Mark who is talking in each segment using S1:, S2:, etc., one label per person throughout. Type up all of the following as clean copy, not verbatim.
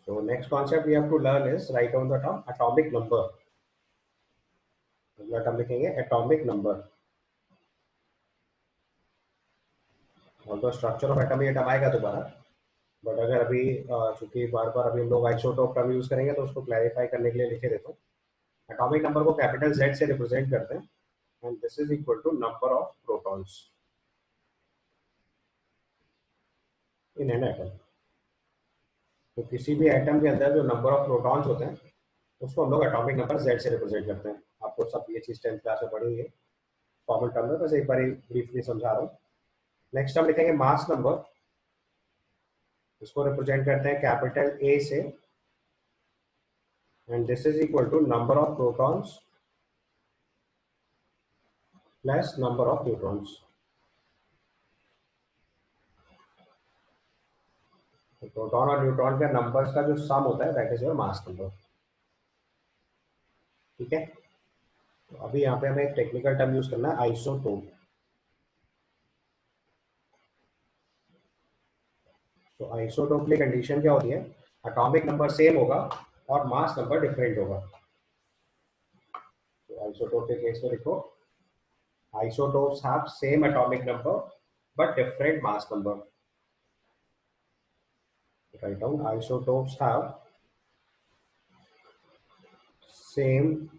S1: So next concept we have to learn is write down the term atomic number. अगला term लिखेंगे atomic number. और तो structure of atom ये term आएगा दोबारा, बट अगर अभी चूंकि बार बार अभी हम लोग आइसोटोप टर्म यूज करेंगे तो उसको क्लैरिफाई करने के लिए लिखे देता हूँ. एटॉमिक नंबर को कैपिटल Z से रिप्रेजेंट करते हैं and this is equal to number of protons in an atom. तो किसी भी एटम के अंदर जो नंबर ऑफ प्रोटॉन्स होते हैं उसको हम लोग एटॉमिक नंबर Z से रिप्रेजेंट करते हैं. आपको सब ये चीज 10th क्लास में पढ़ी है कॉमन टर्म में, बस एक बार ब्रीफली समझा रहा हूँ. नेक्स्ट हम लिखेंगे मास नंबर. इसको रिप्रेजेंट करते हैं कैपिटल A से and this is equal to number of protons plus number of neutrons. Proton और न्यूट्रॉन के नंबर्स का जो सम होता है that is your mass number. ठीक है. तो अभी यहाँ पे हमें एक टेक्निकल टर्म यूज करना है आइसोटोप. तो आइसोटोप की कंडीशन क्या होती है, एटॉमिक नंबर सेम होगा और मास नंबर डिफरेंट होगा. तो आइसोटोप के केस में लिखो isotopes have same atomic number but different mass number. Write down isotopes have same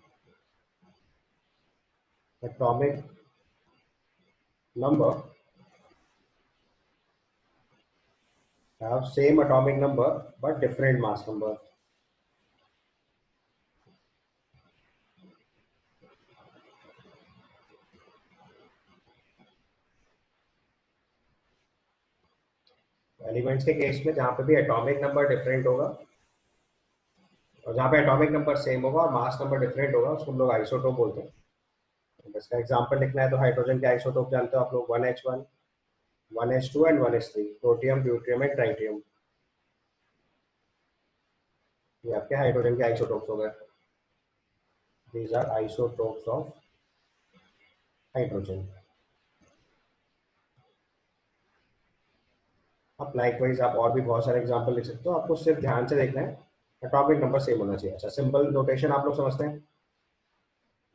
S1: atomic number but different mass number. Elements के केस में जहां पे भी एटॉमिक नंबर डिफरेंट होगा और जहां पे एटॉमिक नंबर सेम होगा और मास नंबर डिफरेंट होगा उसको हम लोग आइसोटोप बोलते हैं. इसका एग्जांपल लिखना है तो हाइड्रोजन के आइसोटोप जानते हो आप लोग 1H1, 1H2 and 1H3. Protium, deuterium and tritium, ये आपके हाइड्रोजन के आइसोटोप्स हो गए. These are isotopes of hydrogen. अब लाइकवाइज आप और भी बहुत सारे एग्जांपल लिख सकते हो. आपको सिर्फ ध्यान से देखना है एटॉमिक नंबर सेम होना चाहिए. अच्छा, सिंपल नोटेशन आप लोग समझते हैं.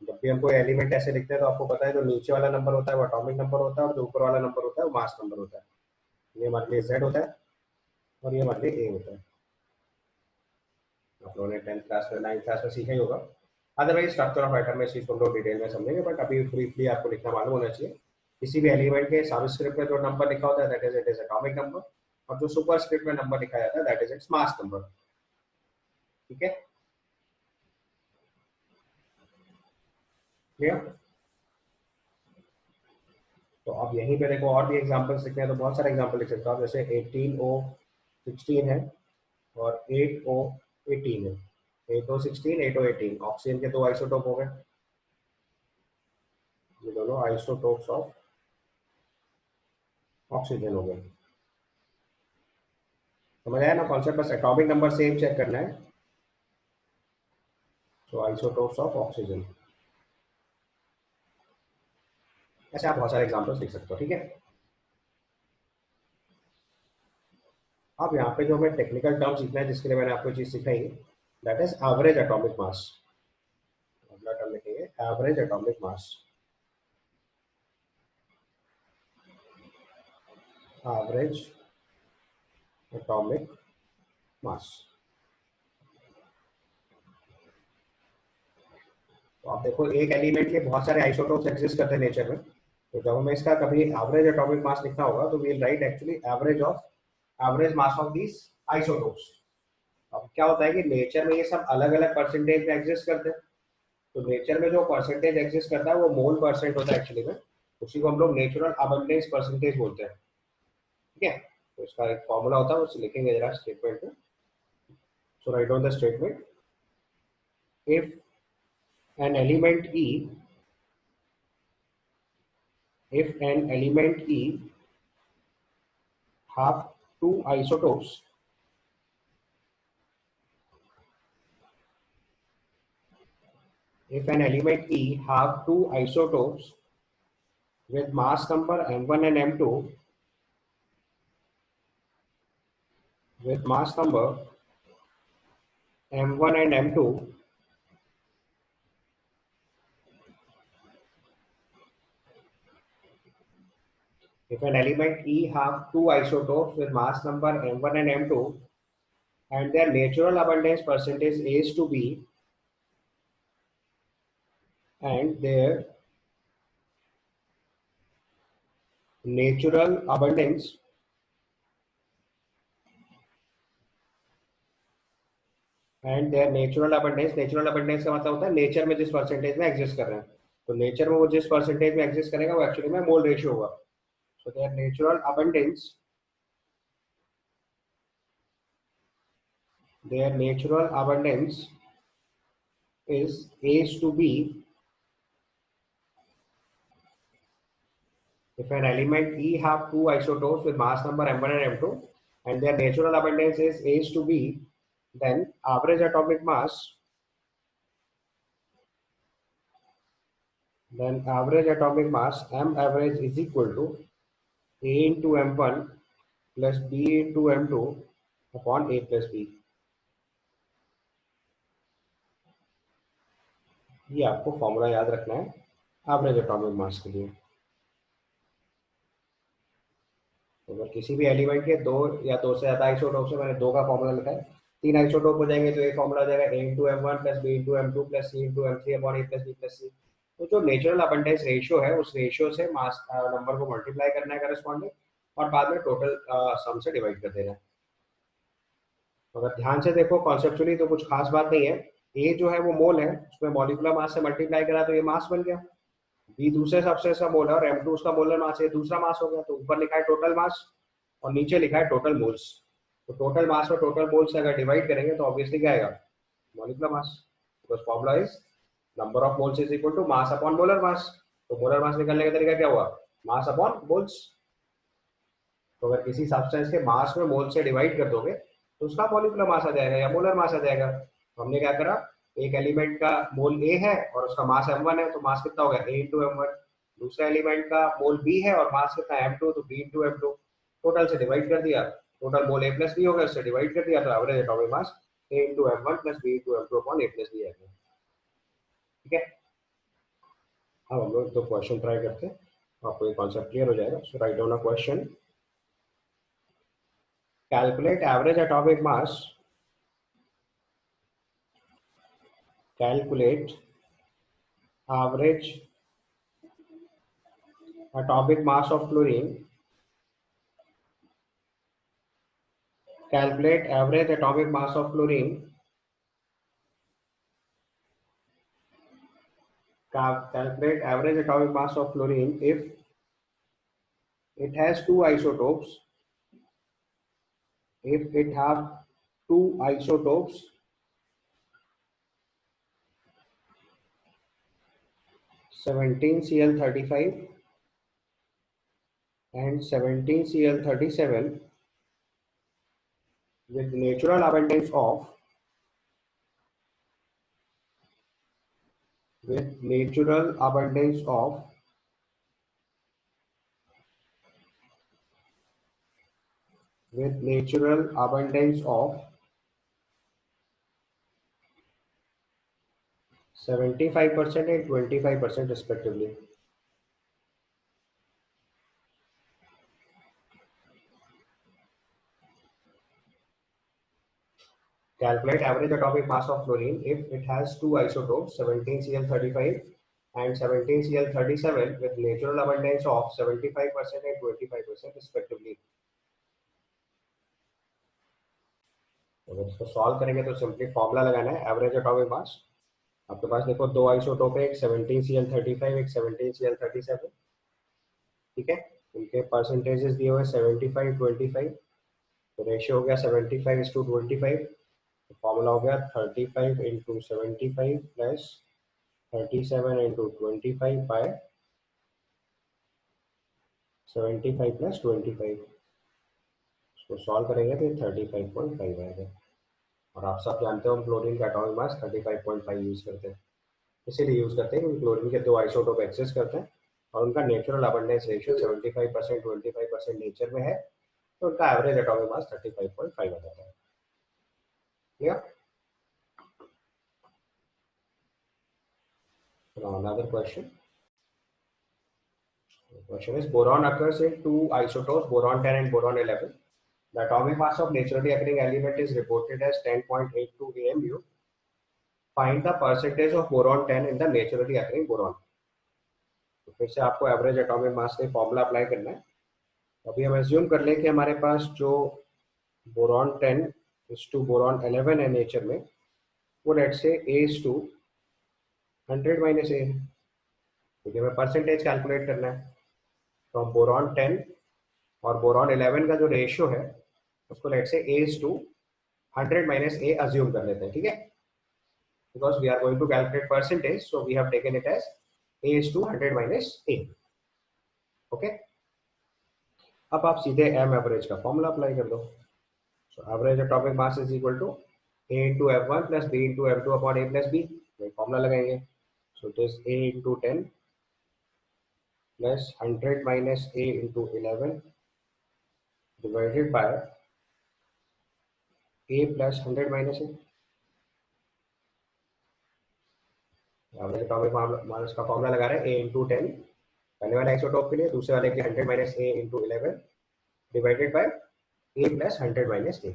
S1: जब भी हम कोई एलिमेंट ऐसे लिखते हैं तो आपको पता है जो नीचे वाला नंबर होता है वो एटॉमिक नंबर होता है और जो ऊपर वाला नंबर होता है वो मास नंबर होता है. ये हमारे लिए Z होता है और ये हमारे लिए A होता है. आप लोगों ने 10th क्लास में 9th क्लास में सीखा ही होगा. अदरवाइज स्ट्रक्चर ऑफ एटम में इस चीज को हम लोग डिटेल में समझेंगे, बट अभी ब्रीफली आपको लिखना मालूम होना चाहिए. किसी भी एलिमेंट के सबस्क्रिप्ट में जो नंबर लिखा होता है that is it is atomic number, और जो सुपरस्क्रिप्ट में नंबर लिखा जाता है that is its mass number. ठीक है, क्लियर. तो अब यहीं पे देखो और भी एग्जांपल्स लिखने हैं तो बहुत सारे एग्जांपल लिख सकते हो आप. जैसे 18O16 है और 8O18 है. 8O16, 8O18 ऑक्सीजन के दो आइसोटोप हो गए. ये दोनों आइसोटोप्स ऑफ ऑक्सीजन हो गए. समझ आया ना कॉन्सेप्ट. बस एटॉमिक नंबर सेम चेक करना है. तो आइसोटोप्स ऑफ ऑक्सीजन. ऐसे आप बहुत सारे एग्जांपल्स लिख सकते हो. ठीक है. अब यहाँ पे जो हमें टेक्निकल टर्म सीखना है जिसके लिए मैंने आपको चीज सिखाई दैट इज एवरेज एटॉमिक मास. अगला टर्म लिखेंगे एवरेज एटॉमिक मास. एवरेज एटॉमिक मास. तो आप देखो एक एलिमेंट के बहुत सारे आइसोटोप्स एग्जिस्ट करते हैं नेचर में. तो जब हमें इसका कभी एवरेज एटॉमिक मास लिखना होगा तो we will write actually average mass of these isotopes. अब क्या होता है कि नेचर में ये सब अलग अलग परसेंटेज में एग्जिस्ट करते हैं. तो नेचर में जो परसेंटेज एग्जिस्ट करता है वो मोल परसेंट होता है एक्चुअली में. उसी को हम लोग नेचुरल अबंडेंस परसेंटेज बोलते हैं. ठीक है. तो इसका एक फॉर्मूला होता है उसे लिखेंगे जरा स्टेटमेंट में. So write down the statement. If an element E have two isotopes with mass number m1 and m2 with mass number M1 and M2, if an element E have two isotopes with mass number M1 and M2 and their natural abundance percentage is to be and their natural abundance natural abundance का मतलब होता है nature में जिस percentage में exist कर रहे हैं, तो नेचर में वो जिस परसेंटेज में एग्जिस्ट करेगा वो एक्चुअली में मोल रेशियो होगा. So there natural abundance is A's to B if an element E have two isotopes with mass number M1 and M2 and their natural abundance is A's to B, then average atomic mass M average is equal to A into M1 plus B into M2 upon A plus B. ये आपको formula याद रखना है average atomic मास के लिए. अगर किसी भी एलिमेंट के दो या दो से ज्यादा आइसोटोप से, मैंने दो का फॉर्मूला लिखा है, तीन आइसोटोप हो जाएंगे तो एक फॉर्मूला हो जाएगा A into M1 plus B into M2 plus C into M3 upon A plus B plus C. तो जो नेचुरल अबंडेंस रेशियो है उस रेशियो से मास नंबर को मल्टीप्लाई करना है करस्पॉन्डिंग और बाद में टोटल सम से डिवाइड कर देना है. अगर ध्यान से देखो कॉन्सेप्चुअली तो कुछ खास बात नहीं है. ए जो है वो मोल है, उसमें मॉलिक्यूलर मास से मल्टीप्लाई करा तो ये मास बन गया. बी दूसरे सब्सटेंस का मोल है और M2 उसका मोलर मास है, दूसरा मास हो गया. तो ऊपर लिखा है टोटल मास और नीचे लिखा है टोटल मोल्स. तो टोटल मास और टोटल मोल्स से अगर डिवाइड करेंगे तो ऑब्वियसली क्या आएगा, molecular mass. Because formula is number of moles is equal to mass upon molar mass. तो मोलर मास निकालने का तरीका क्या हुआ, मास अपॉन मोल्स. तो अगर किसी सब्सटेंस के मास में मोल से डिवाइड कर दोगे तो उसका मॉलिक्यूलर मास आ जाएगा या मोलर मास आ जाएगा. तो हमने क्या करा, एक एलिमेंट का मोल ए है और उसका मास M1 है, तो मास कितना हो गया A इंटू M1. दूसरे एलिमेंट का मोल B है और मास कितना है M2, तो B इंटू M2. टोटल से डिवाइड कर दिया, total mole A plus B हो गया, उससे डिवाइड कर दिया तो average atomic mass A into M1 plus B into M2 upon A plus B आएगा. ठीक है. अब हम लोग तो क्वेश्चन ट्राई करते हैं, आपको ये कॉन्सेप्ट क्लियर हो जाएगा. So write down a question. Calculate average atomic mass. Calculate average atomic mass of fluorine. Calculate average atomic mass of fluorine. Calculate average atomic mass of fluorine if it has two isotopes. If it have two isotopes, 17Cl35 and 17Cl37 with natural abundance of with natural abundance of 75% and 25% respectively. Calculate average atomic mass of fluorine if it has two isotopes 17Cl35 and 17Cl37 with natural abundance of 75% and 25% respectively. अगर इसको solve करेंगे तो simply formula लगाना है average atomic मास. आपके पास देखो दो isotope है, एक 17Cl35 एक 17Cl37. ठीक है. उनके परसेंटेजेस दिए हुए 75 25, तो रेशियो हो गया 75:25. तो फॉर्मूला हो गया 35 into 75 plus 37 into 25 by 75 plus 25. इसको सॉल्व करेंगे तो 35.5 आएगा. और आप सब जानते हो हम क्लोरीन का एटॉमिक मास 35.5 यूज करते हैं. इसीलिए यूज करते हैं क्योंकि क्लोरीन के दो आइसोटोप एक्सिस्ट करते हैं और उनका नेचुरल अबंडेंस रेशियो 75% 25% नेचर में है, तो उनका एवरेज एटॉमिक मास 35.5 आ जाता है. Clear. Question. The question is boron occurs in two isotopes, boron 10 and boron 11. The atomic mass of naturally occurring element is reported as 10.82 AMU. Find the percentage of boron 10 in the naturally occurring boron. तो फिर से आपको average atomic मास का formula apply करना है. अभी हम assume कर लें कि हमारे पास जो बोरॉन 10 इज टू बोरॉन 11 है नेचर में, वो let say A is to 100 minus A है. क्योंकि हमें परसेंटेज कैलकुलेट करना है, तो हम बोरॉन 10 और बोरॉन 11 का जो रेशियो है उसको let say A is to 100 minus A assume कर लेते हैं. ठीक है, because we are going to calculate percentage, so we have taken it as A is to 100 minus A. Okay, अब आप सीधे M एवरेज का फॉर्मूला अप्लाई कर दो. So average atomic mass is equal to A into F1 plus B into F2 upon A plus B. वही formula लगाएंगे. So it is A into 10 plus 100 minus A into 11 divided by A plus 100 minus A. Average atomic मास का formula लगा रहे हैं A into 10 पहले वाले isotope के लिए, दूसरे वाले के 100 minus A into 11 divided by A plus 100 minus A.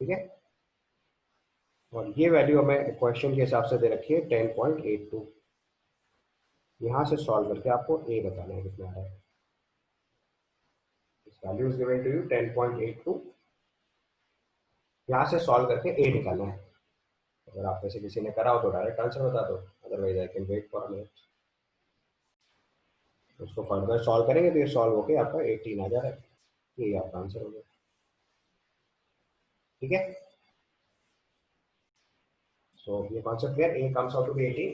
S1: ठीक है, और ये वैल्यू हमें क्वेश्चन के हिसाब से दे रखी है 10.82. यहां से सॉल्व करके आपको A बताना है कितना आ रहा है. This value is given to you 10.82. यहां से सॉल्व करके A निकालना है. अगर आप में से किसी ने करा हो तो डायरेक्ट आंसर बता दो, otherwise I can wait for a minute. उसको फर्दर सॉल्व करेंगे तो ये सॉल्व होके आपका 18 आ जा रहा है. ये आपका आंसर होगा. ठीक है, सो ये concept clear. A comes out to be 18.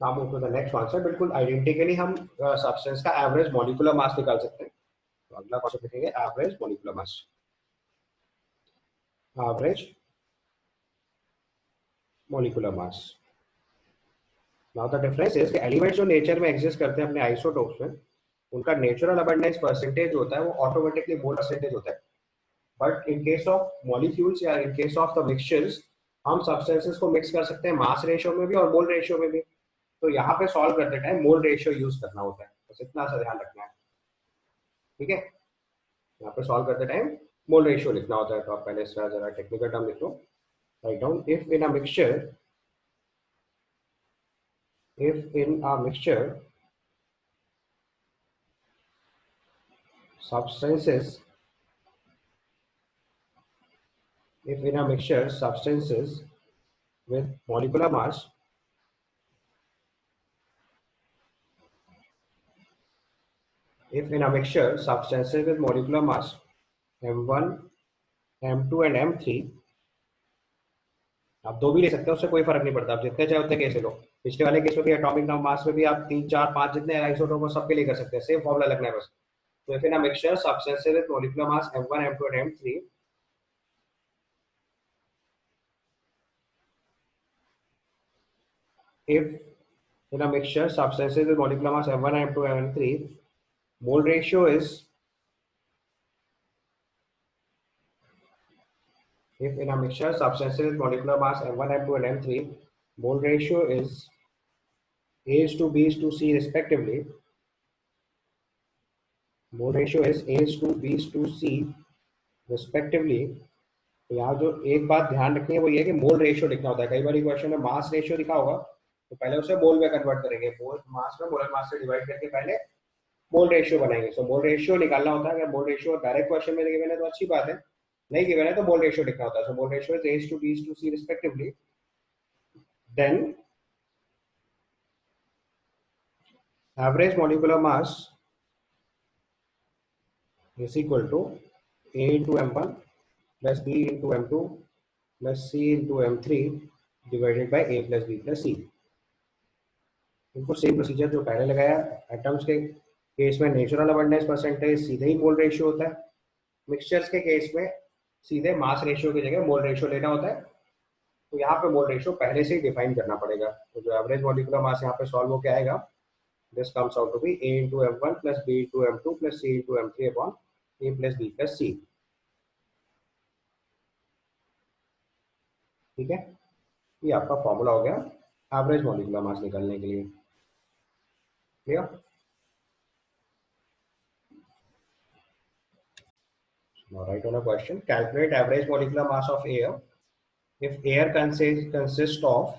S1: Now move to the next concept. बिल्कुल आइडेंटिकली हम सब्सटेंस का एवरेज मॉलिक्यूलर मास निकाल सकते हैं. तो अगला कॉन्सेप्ट लिखेंगे average molecular mass. Average molecular mass. Now the difference is कि एलिमेंट्स जो नेचर में एग्जिस्ट करते हैं अपने आइसोटोप्स में, उनका नेचुरल अबंडेंस परसेंटेज होता है वो ऑटोमेटिकली मोल परसेंटेज होता है. But in case of molecules या in case of the mixtures, हम सब्सटेंसेस को मिक्स कर सकते हैं मास रेशियो में भी और मोल रेशियो में भी. तो यहाँ पे सॉल्व करते टाइम मोल रेशियो यूज करना होता है, बस इतना सा ध्यान रखना है. ठीक है, यहाँ पे सॉल्व करते टाइम मोल रेशियो लिखना होता है. तो आप पहले इसका जरा टेक्निकल टर्म लिख लो. Write down, if in a mixture substances if in a mixture substances with molecular mass if in a mixture substances with molecular mass m1 m2 and m3, आप दो भी ले सकते हो, उससे कोई फर्क नहीं पड़ता. आप जितने चाहे उतने केस लो. पिछले वाले केस में भी एटॉमिक मास में भी आप 3 4 5 जितने आइसोटोप हो सबके लिए कर सकते हैं. सेम फॉर्मूला लगना है बस. तो if in a mixture substances with molecular mass m1 m2 and m3, if in a mixture substances with molecular mass m1 m2 and m3, mole ratio is, if in a mixture substances with molecular mass m1 m2 and m3, mole ratio is A is to B is to C respectively. Mole ratio is A is to B is to C respectively. तो यहाँ जो एक बात ध्यान रखनी है वो ये है कि मोल रेशियो लिखना होता है. कई बार क्वेश्चन में मास रेशियो लिखा होगा तो पहले उसे मोल में कन्वर्ट करेंगे. मोल मास में मोलर मास से डिवाइड करके पहले मोल रेशियो बनाएंगे. सो मोल रेशियो निकालना होता है. अगर मोल रेशियो डायरेक्ट क्वेश्चन में गिवन है तो अच्छी बात है, नहीं गिवन है तो मोल रेशियो लिखना होता है. So mole ratio is A is to B is to C respectively. Then average molecular mass is equal to A into m1 plus B into m2 plus C into m3 divided by A plus B plus C. इनको same procedure जो पहले लगाया. Atoms के case में natural abundance percentage सीधे ही mole ratio होता है. Mixtures के केस में सीधे मास रेशियो की जगह मोल रेशियो लेना होता है. तो यहाँ पे मोल रेशियो पहले से ही डिफाइन करना पड़ेगा. तो जो एवरेज मॉलिक्यूलर मास यहाँ पे सॉल्व होके आएगा, this comes out to be A into m1 plus B into m2 plus C into m3 upon A plus B plus C. ठीक है, ये आपका फॉर्मूला हो गया एवरेज मॉलिक्यूलर मास निकालने के लिए। Clear? Now write on a question. Calculate average molecular mass of air if air consists of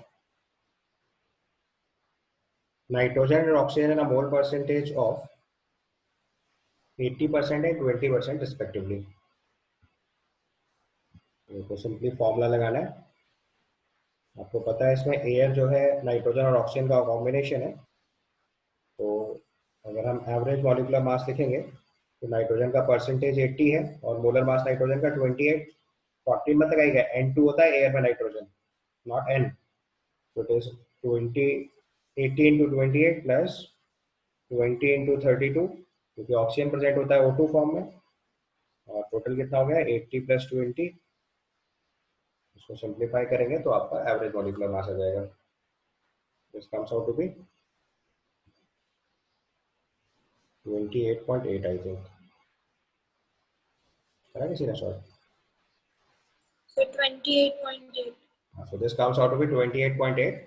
S1: nitrogen and oxygen in a mole percentage of 80% and 20% respectively. तो सिंपली फॉर्मूला लगाना है। आपको पता है इसमें एयर जो है नाइट्रोजन और ऑक्सीजन का कॉम्बिनेशन है। तो अगर हम एवरेज मॉलिक्यूलर मास लिखेंगे तो नाइट्रोजन का परसेंटेज 80 है और मोलर मास नाइट्रोजन का 28। 40 मत लगाइएगा, N2 होता है एयर में nitrogen, not N। So it is 20, 80 into 28 plus 20 into 32, क्योंकि ऑक्सीजन प्रेजेंट होता है O2 फॉर्म में। और टोटल कितना हो गया 80 plus 20। इसको सिंप्लीफाई करेंगे तो आपका एवरेज मॉलिक्यूलर मास आ जाएगा। This comes out to be 28.8 I think. करा किसी ने solve?
S2: So 28.8.
S1: So this comes out to be 28.8।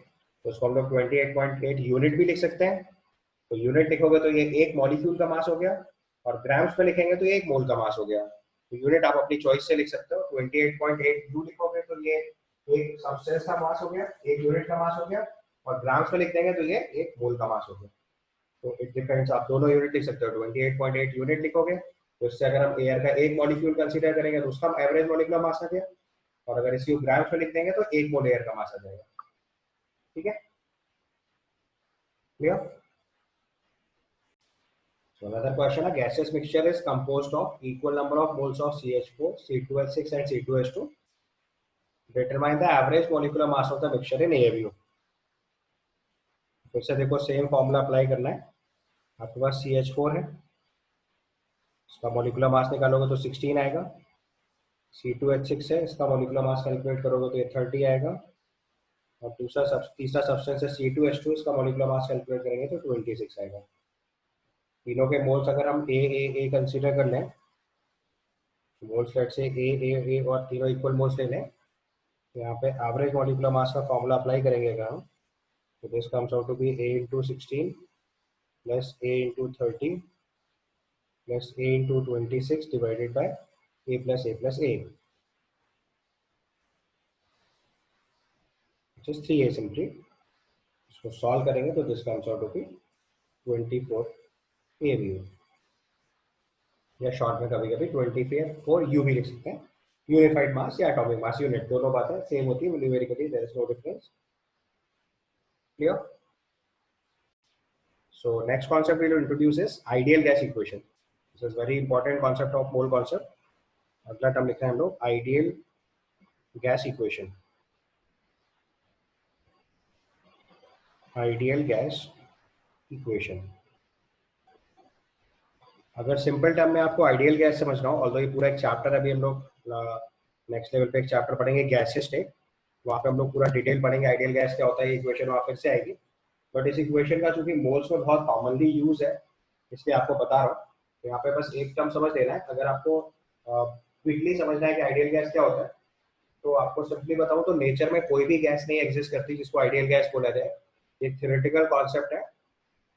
S1: तो इसको हम लोग 28.8 यूनिट भी लिख सकते हैं। तो यूनिट लिखोगे तो ये एक मॉलिक्यूल का मास हो गया, और ग्राम्स में लिखेंगे तो ये एक मोल का मास हो गया। तो यूनिट आप अपनी चॉइस से लिख सकते हो। 28.8 यू लिखोगे तो ये एक सब्सटेंस का मास हो गया, एक यूनिट का मास हो गया, और ग्राम्स में लिख देंगे तो ये एक मोल का मास हो गया। तो इट डिपेंड्स, आप दोनों यूनिट लिख सकते हो। 28.8 यूनिट लिखोगे तो इससे अगर हम एयर का एक मॉलिक्यूल कंसीडर करेंगे तो उसका एवरेज मॉलिक्यूलर मास आ गया, और अगर इसको ग्राम्स में लिख देंगे तो एक मोल एयर का मास आ जाएगा। ठीक है, clear? So another question, a gaseous mixture is composed of equal number of moles of CH4, C2H6 and C2H2. Determine the average molecular mass of the mixture in ABU. फिर से देखो सेम फॉर्मूला अप्लाई करना है। आपके पास CH4 है, इसका molecular mass निकालोगे तो 16 आएगा। C2H6 है, इसका मॉलिक्यूलर मास कैलकुलेट करोगे तो ये 30 आएगा। और तीसरा सब्सटेंस है C2H2, इसका मॉलिक्यूलर मास कैलकुलेट करेंगे तो 26 आएगा। तीनों के मोल्स अगर हम ए कंसीडर कर लें, मोल्स लेट से ए और तीनों इक्वल मोल्स ले लें, तो यहाँ पे एवरेज मॉलिक्यूलर मास का फॉर्मूला अप्लाई करेंगे अगर हम, तो this comes out to be A into 16 plus A into 30 plus A into 26 divided by A plus A plus A, which is 3A simply। इसको सॉल्व करेंगे तो this comes out to be 24 ABU, या short में कभी कभी 24 U भी लिख सकते हैं। यूनिफाइड मास या एटॉमिक मास, यूनिट दोनों बातें सेम होती है numerically, there is no difference. Clear? So next concept we will introduce is ideal gas equation. This is very important concept of mole concept। अगला टर्म लिखते हैं हम लोग ideal gas equation। ideal gas equation, अगर simple term में आपको ideal gas समझना हो, ऑल्दो ये पूरा एक चैप्टर, अभी हम लोग नेक्स्ट लेवल पे एक चैप्टर पढ़ेंगे गैसेस स्टेट, वहाँ पे हम लोग पूरा डिटेल पढ़ेंगे आइडियल गैस क्या होता है, ये इक्वेशन वहाँ फिर से आएगी। बट इस इक्वेशन का चूंकि मोल्स में बहुत कॉमनली यूज है, इसलिए आपको बता रहा हूँ। तो यहाँ पे बस एक टर्म समझ लेना है। अगर आपको क्विकली समझना है कि आइडियल गैस क्या होता है, तो आपको सिंपली बताऊँ तो नेचर में कोई भी गैस नहीं एग्जिस्ट करती जिसको आइडियल गैस बोला जाए। ये थ्योरेटिकल कॉन्सेप्ट है।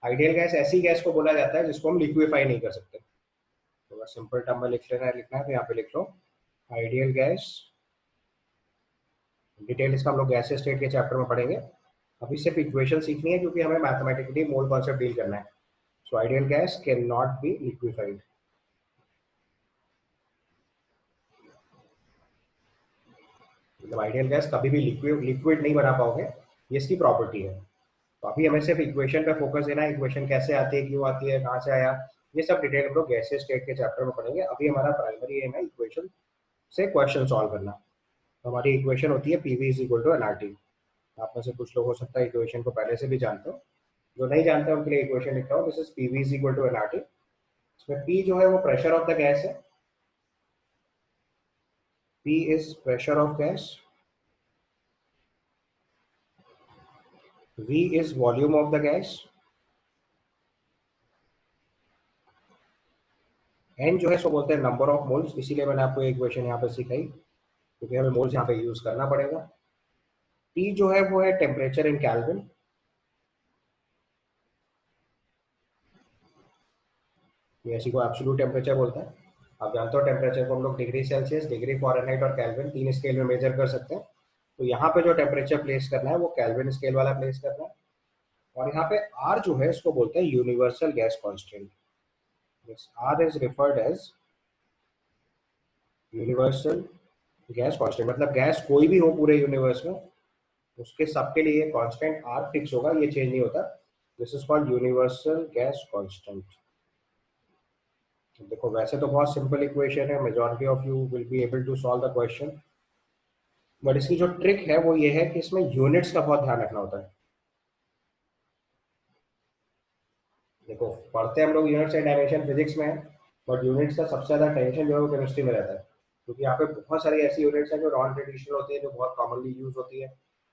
S1: आइडियल गैस ऐसी गैस को बोला जाता है जिसको हम लिक्विफाई नहीं कर सकते। तो अगर सिंपल टर्म में लिखना है तो यहाँ पे लिख लो आइडियल गैस। डिटेल इसका हम लोग गैस स्टेट के चैप्टर में पढ़ेंगे। अभी सिर्फ इक्वेशन सीखनी है क्योंकि हमें मैथमेटिकली मोल कॉन्सेप्ट डील करना है। So ideal gas can not be liquefied. मतलब आइडियल गैस कभी भी लिक्विड नहीं बना पाओगे, ये इसकी प्रॉपर्टी है। तो अभी हमें सिर्फ इक्वेशन पे फोकस देना है। इक्वेशन कैसे आती है, क्यों आती है, कहाँ से आया, ये सब डिटेल हम लोग गैस स्टेट के चैप्टर में पढ़ेंगे। अभी हमारा प्राइमरी एम है इक्वेशन से क्वेश्चन सॉल्व करना। तो हमारी इक्वेशन होती है PV is equal to NRT। आप में से कुछ लोग हो सकता है इक्वेशन को पहले से भी जानते हो, जो नहीं जानते हैं उनके लिए इक्वेशन लिखता हूँ। This is PV is equal to NRT। इसमें P जो है वो प्रेशर ऑफ द गैस है। P is pressure of gas, V is volume of the gas, N जो है सो बोलते हैं नंबर ऑफ मोल्स। इसीलिए मैंने आपको इक्वेशन यहाँ पे सिखाई, क्योंकि हमें मोल्स यहाँ पे यूज करना पड़ेगा। T जो है वो है टेम्परेचर इन केल्विन, ये इसी को एब्सोल्यूट टेम्परेचर बोलता है। आप जानते हो टेम्परेचर को हम लोग डिग्री सेल्सियस, डिग्री फ़ारेनहाइट और केल्विन 3 स्केल में मेजर कर सकते हैं। तो यहाँ पे जो टेम्परेचर प्लेस करना है वो केल्विन स्केल वाला प्लेस करना है। और यहाँ पे R जो है इसको बोलते हैं universal gas constant. This R is referred as universal gas constant, मतलब गैस कोई भी हो पूरे यूनिवर्स में उसके सबके लिए कांस्टेंट R फिक्स होगा, ये चेंज नहीं होता। This is called universal gas constant. देखो वैसे तो बहुत सिंपल इक्वेशन है, majority of you will be able to solve the question, but इसकी जो ट्रिक है वो ये है कि इसमें यूनिट्स का बहुत ध्यान रखना होता है। देखो पढ़ते हम लोग यूनिट्स एंड डायमेंशन फिजिक्स में है, बट यूनिट्स का सबसे ज्यादा टेंशन जो है वो केमिस्ट्री में रहता है, क्योंकि यहाँ पे बहुत सारी ऐसी यूनिट्स हैं जो नॉन ट्रेडिशनल होती है, जो बहुत कॉमनली यूज होती है,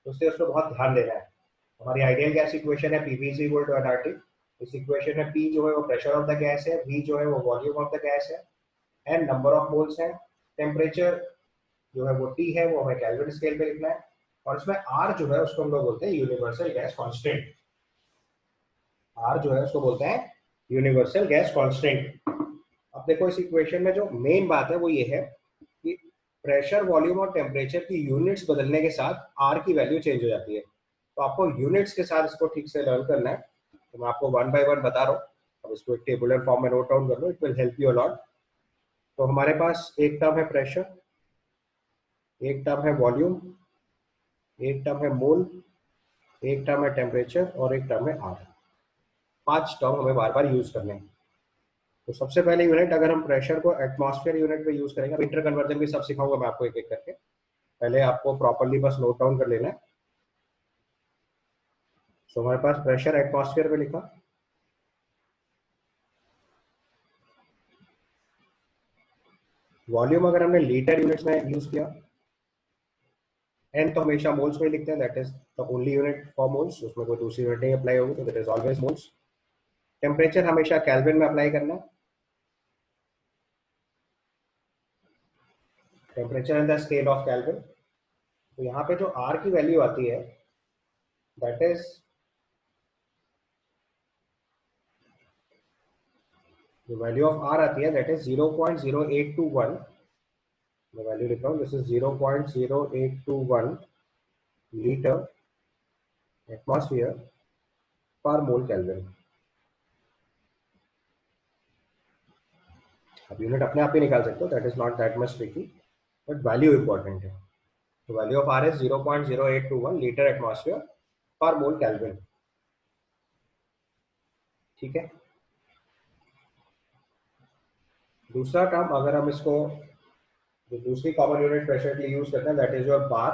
S1: तो इसलिए उसको बहुत ध्यान देना है। हमारी आइडियल गैस इक्वेशन है PV is equal to NRT. इस इक्वेशन में पी जो है वो प्रेशर ऑफ द गैस है, वी जो है वो वॉल्यूम ऑफ द गैस है, एंड नंबर ऑफ मोल्स है, टेम्परेचर जो है वो टी है वो हमें केल्विन स्केल पे लिखना है, और इसमें आर जो है उसको हम लोग बोलते हैं यूनिवर्सल गैस कांस्टेंट। आर जो है उसको बोलते हैं यूनिवर्सल गैस कांस्टेंट। अब देखो इस इक्वेशन में जो मेन बात है वो ये है कि प्रेशर, वॉल्यूम और टेम्परेचर की यूनिट्स बदलने के साथ आर की वैल्यू चेंज हो जाती है। तो आपको यूनिट्स के साथ इसको ठीक से लर्न करना है, तो मैं आपको वन बाय वन बता रहा हूँ। अब इसको एक टेबुलर फॉर्म में नोट डाउन कर लो, it will help you a lot. तो हमारे पास एक टर्म है प्रेशर, एक टर्म है वॉल्यूम, एक टर्म है मोल, एक टर्म है टेम्परेचर और एक टर्म है आर। 5 टर्म हमें बार बार यूज करने हैं। तो सबसे पहले यूनिट अगर हम प्रेशर को एटमॉस्फेयर यूनिट में यूज करेंगे, इंटर कन्वर्जन भी सब सिखाऊंगा मैं आपको एक एक करके, पहले आपको प्रॉपर्ली बस नोट डाउन कर लेना है। तो हमारे पास प्रेशर एटमॉस्फेयर में लिखा, वॉल्यूम अगर हमने लीटर यूनिट्स में यूज किया, एन तो हमेशा मोल्स में लिखते हैं, that is the only unit for moles, उसमें कोई दूसरी यूनिट नहीं अप्लाई होगी, तो that is always moles. Temperature हमेशा केल्विन में अप्लाई करना है, temperature in the scale of kelvin. तो यहाँ पे जो आर की वैल्यू आती है दैट इज जो वैल्यू ऑफ आर आती है दैट इज 0.0821। मैं वैल्यू लिख रहा हूँ, this is 0.0821 litre atmosphere per mole kelvin. अब यूनिट अपने आप ही निकाल सकते हो, that is not that much tricky, but value important है। तो value of R is 0.0821 litre atmosphere per mole kelvin. ठीक है। दूसरा टर्म अगर हम इसको जो दूसरी कॉमन यूनिट प्रेशर के लिए यूज करते हैं दैट इज योर बार।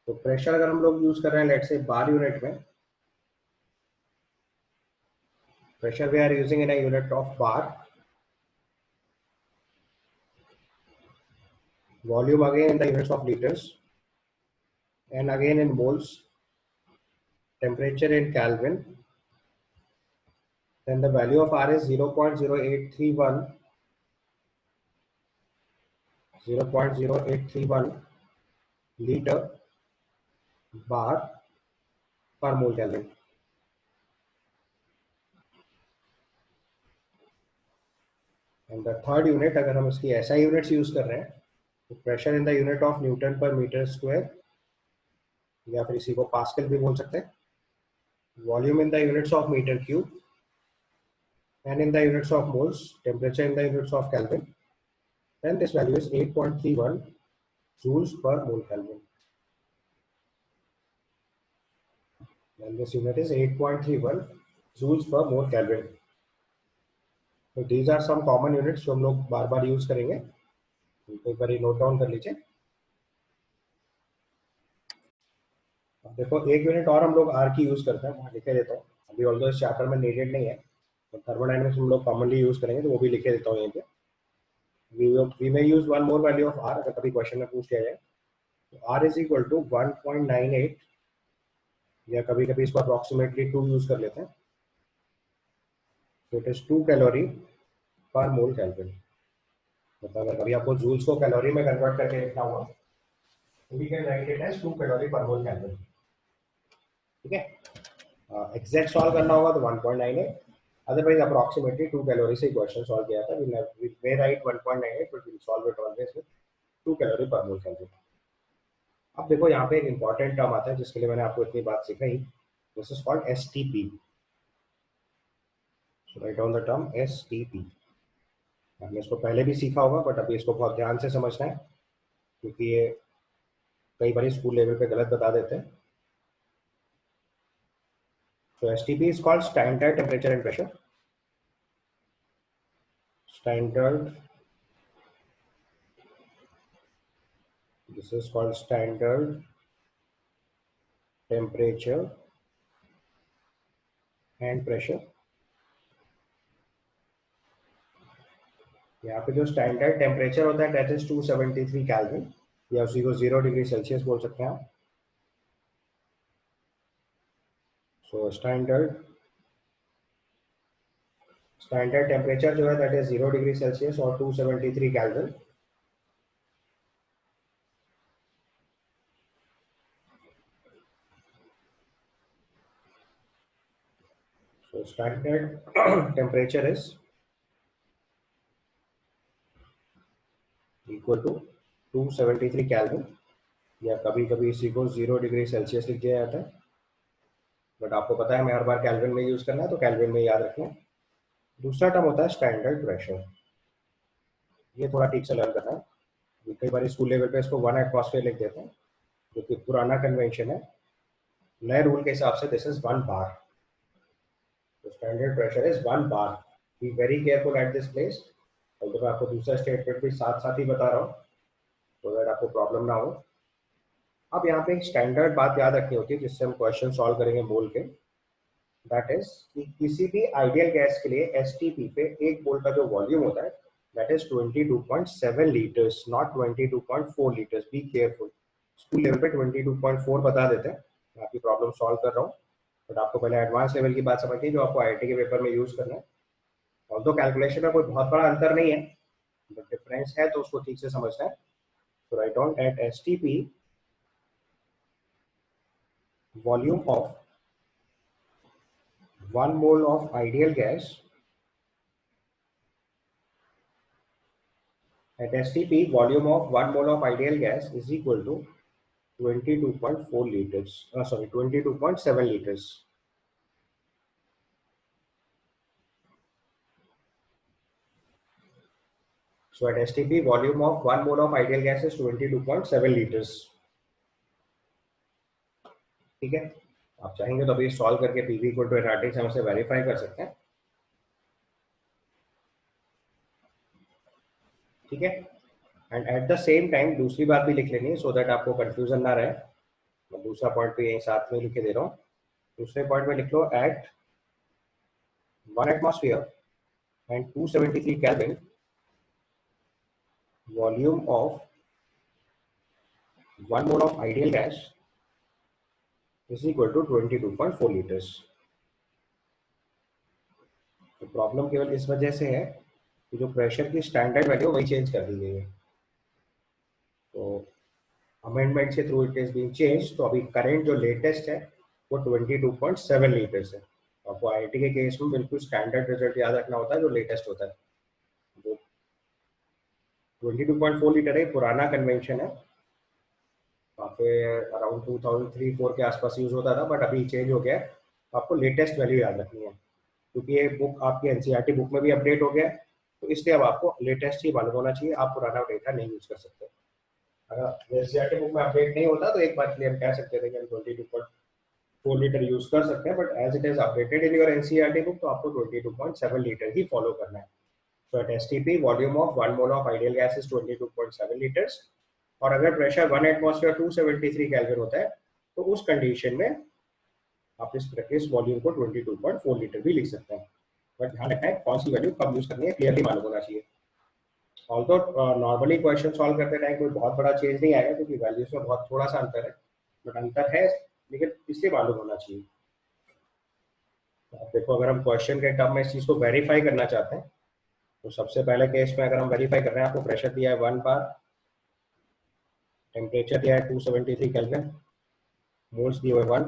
S1: तो प्रेशर अगर हम लोग यूज कर रहे हैं लेट्स से बार यूनिट में, pressure we are using in a unit of bar, volume again in the units of liters, and again in moles, temperature in Kelvin, then the value of R is 0.0831 liter bar per mole Kelvin. And the third unit अगर हम इसकी SI units use कर रहे हैं तो pressure in the unit of newton per metre square, या फिर इसी को पास्कल भी बोल सकते हैं, volume in the units of metre cube, and in the units of moles, temperature in the units of Kelvin, then this value is 8.31 joules per mole Kelvin. And this unit is 8.31 joules per mole Kelvin. So these are some common units जो हम लोग बार बार use करेंगे, एक बार note down कर लीजिए। अब देखो एक यूनिट और हम लोग आर की यूज करते हैं, वहाँ लिखे देता हूँ अभी, ऑल्दो इस चैप्टर में नीडेड नहीं है, तो थर्मोडायनेमिक्स हम लोग कॉमनली यूज करेंगे तो वो भी लिखे देता हूँ यहाँ पे। we may use one more value of r, अगर कभी क्वेश्चन में पूछ लिया जाए तो r इज इक्वल टू 1.98, या कभी कभी इसको अप्रोक्सीमेटली 2 यूज कर लेते हैं, तो it is 2 calorie per mole kelvin. मतलब अगर कभी आपको जूल्स को कैलोरी में कन्वर्ट करके लिखना हुआ we can write it as 2 calorie per mole kelvin. ठीक है, एग्जैक्ट सॉल्व करना होगा तो 1.98, अदरवाइज अप्रोक्सीमेटली 2 कैलोरी से क्वेश्चन सॉल्व किया था। We may write 1.98 but we solve it always with 2 calorie per mole kelvin. अब देखो यहाँ पे एक इंपॉर्टेंट टर्म आता है जिसके लिए मैंने आपको इतनी बात सिखाई, this is called STP. So write down the term STP. हमने इसको पहले भी सीखा होगा बट अभी इसको बहुत ध्यान से समझना है क्योंकि ये कई बार स्कूल लेवल पे गलत बता देते हैं। So STP is called standard temperature and pressure. Standard. This is called standard temperature and pressure. यहाँ पे जो स्टैंडर्ड टेम्परेचर होता है दैट इज 273 केल्विन, या उसी को 0 डिग्री सेल्सियस बोल सकते हैं आप। सो स्टैंडर्ड टेम्परेचर जो है दैट इज 0 डिग्री सेल्सियस और 273 kelvin. So standard temperature is equal to 273 kelvin, या कभी कभी इसी को 0 डिग्री सेल्सियस लिख दिया जाता है, बट आपको पता है मैं हर बार केल्विन में यूज करना है तो केल्विन में याद रखना है। दूसरा टर्म होता है स्टैंडर्ड प्रेशर, ये थोड़ा ठीक से लर्न करना है। कई बार स्कूल लेवल पे इसको 1 एटमॉस्फेयर लिख देते हैं जो कि पुराना कन्वेंशन है, नए रूल के हिसाब से दिस इज 1 बार। तो standard pressure is 1 bar. Be very careful at this place. और तो मैं आपको दूसरा स्टेटमेंट भी साथ साथ ही बता रहा हूँ तो दैट आपको प्रॉब्लम ना हो। अब यहाँ पे एक स्टैंडर्ड बात याद रखनी होती है जिससे हम क्वेश्चन सॉल्व करेंगे मोल के, दैट इज कि किसी भी आइडियल गैस के लिए एसटीपी पे एक मोल का जो वॉल्यूम होता है that is 22.7 litres, not 22.4 litres. Be careful, school level पे 22.4 बता देते हैं। मैं आपकी प्रॉब्लम सॉल्व कर रहा हूँ बट आपको पहले एडवांस लेवल की बात समझनी है जो आपको आईआईटी के पेपर में यूज करना है। और तो कैलकुलेशन में कोई बहुत बड़ा अंतर नहीं है बट डिफरेंस है तो उसको ठीक से समझना है। तो write on at STP volume of 1 mole of ideal gas at STP, volume of 1 mole of ideal gas is equal to 22.4 liters, 22.7 liters. So at STP, volume of 1 mole of ideal gas is 22.7 liters. ठीक है, आप चाहेंगे तो अभी solve करके PV equal to NRT से हम इसे वेरीफाई कर सकते हैं। ठीक है, and at the same time दूसरी बात भी लिख लेनी है सो दैट आपको कंफ्यूजन ना रहे। मैं दूसरा पॉइंट भी यहीं साथ में लिख के दे रहा हूँ। दूसरे पॉइंट में लिख लो eight 1 atmosphere and 273 Kelvin, volume of 1 mole of ideal gas is equal to 22.4 liters. तो प्रॉब्लम केवल इस वजह से है कि जो प्रेशर की स्टैंडर्ड वैल्यू वही चेंज कर दी गई है। तो अमेंडमेंट के through it is being change. तो अभी करंट जो लेटेस्ट है वो 22.7 लीटर्स है। आपको आईआईटी के केस में बिल्कुल स्टैंडर्ड रिजल्ट याद रखना होता है जो लेटेस्ट होता है। 22.4 लीटर है, पुराना कन्वेंशन है, वहाँ पे अराउंड 2003-4 के आसपास यूज होता था बट अभी चेंज हो गया है। तो आपको लेटेस्ट वैल्यू याद रखनी है क्योंकि ये बुक आपकी एनसीईआरटी बुक में भी अपडेट हो गया है तो इसलिए अब आपको लेटेस्ट ही मालूम होना चाहिए, आप पुराना डेटा नहीं यूज कर सकते। अगर एनसीईआरटी बुक में अपडेट नहीं होता तो एक बार के लिए हम कह सकते थे कि हम 22.4 लीटर यूज कर सकते हैं but as it is updated in your NCERT book तो आपको 22.7 लीटर ही फॉलो करना है। So at STP, volume of 1 mole of ideal gas is 22.7 liters. और अगर प्रेशर 1 एटमॉस्फेयर 273 केल्विन होता है तो उस कंडीशन में आप इस वॉल्यूम को 22.4 लीटर भी लिख सकते हैं। बट ध्यान रखना है कौन सी वैल्यू कब यूज करनी है क्लियरली मालूम होना चाहिए। ऑल्दो नॉर्मली क्वेश्चन सॉल्व करते टाइम कोई बहुत बड़ा चेंज नहीं आएगा क्योंकि वैल्यूज में बहुत थोड़ा सा अंतर है, बट अंतर है लेकिन इसलिए मालूम होना चाहिए। आप देखो अगर हम क्वेश्चन के टर्म में इस चीज को वेरीफाई करना चाहते हैं तो सबसे पहले केस में अगर हम वेरीफाई कर रहे हैं आपको प्रेशर दिया है 1 बार टेम्परेचर दिया है 273 केल्विन, मोल्स दिए हुए 1,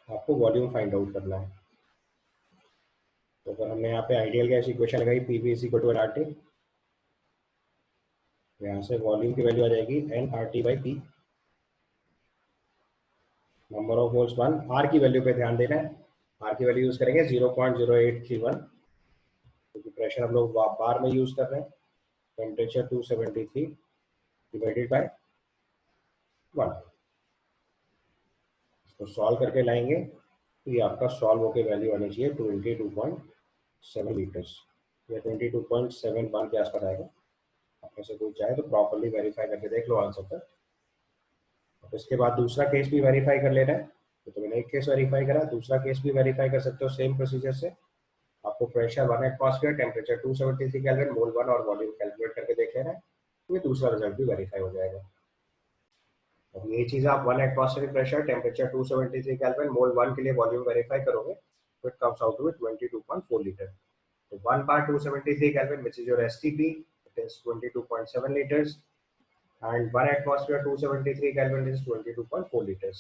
S1: आपको वॉल्यूम फाइंड आउट करना है। तो अगर हमने यहाँ पे आइडियल गैस इक्वेशन लगाई PV is equal to N R T, यहाँ से वॉल्यूम की वैल्यू आ जाएगी N R T by P, number of moles 1, R की वैल्यू पे ध्यान देना है, आर की वैल्यू यूज करेंगे 0.0831, क्योंकि प्रेशर हम लोग बार में यूज कर रहे हैं। टेम्परेचर 273 डिवाइडेड बाय 1, इसको सॉल्व करके लाएंगे तो ये आपका सॉल्व होकर वैल्यू आनी चाहिए 22.7 लीटर्स या 22.71 के आसपास आएगा। आपने से कोई चाहे तो प्रॉपरली वेरीफाई करके देख लो आंसर तक। अब इसके बाद दूसरा केस भी वेरीफाई कर लेना है। तो मैंने एक केस वेरीफाई करा, दूसरा केस भी वेरीफाई कर सकते हो सेम प्रोसीजर से। आपको pressure 1 atmosphere, temperature 273 kelvin, mole 1 और वॉल्यूम कैलकुलेट करके देख लेना है, तो ये दूसरा रिजल्ट भी वेरीफाई हो जाएगा। अब ये चीज़ आप 1 atmospheric pressure, temperature 273 kelvin, mole 1 के लिए वॉल्यूम वेरीफाई करोगे तो it comes out to 22.4 litre. तो 1 bar 273 kelvin which is your STP, it is 22.7 litres, and 1 atmosphere 273 Kelvin is 22.4 liters।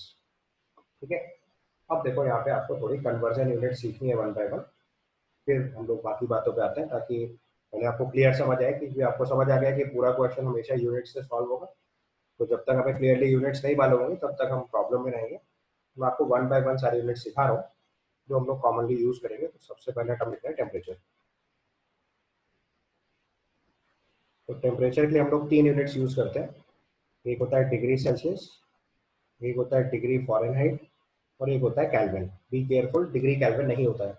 S1: ठीक है, अब देखो यहाँ पे आपको थोड़ी कन्वर्जन यूनिट सीखनी है वन बाय वन, फिर हम लोग बाकी बातों पे आते हैं, ताकि पहले आपको क्लियर समझ आए, क्योंकि आपको समझ आ गया कि पूरा क्वेश्चन हमेशा यूनिट से सॉल्व होगा। तो जब तक हमें क्लियरली यूनिट्स नहीं मालूम होंगी तब तक हम प्रॉब्लम में रहेंगे। मैं आपको वन बाय वन सारी यूनिट सिखा रहा हूँ जो हम लोग कॉमनली यूज करेंगे। तो सबसे पहले टर्म लिखते हैं टेम्परेचर। तो टेम्परेचर के लिए हम लोग 3 यूनिट्स यूज करते हैं। एक होता है डिग्री सेल्सियस, एक होता है डिग्री फ़ारेनहाइट और एक होता है kelvin. Be careful, degree kelvin नहीं होता है।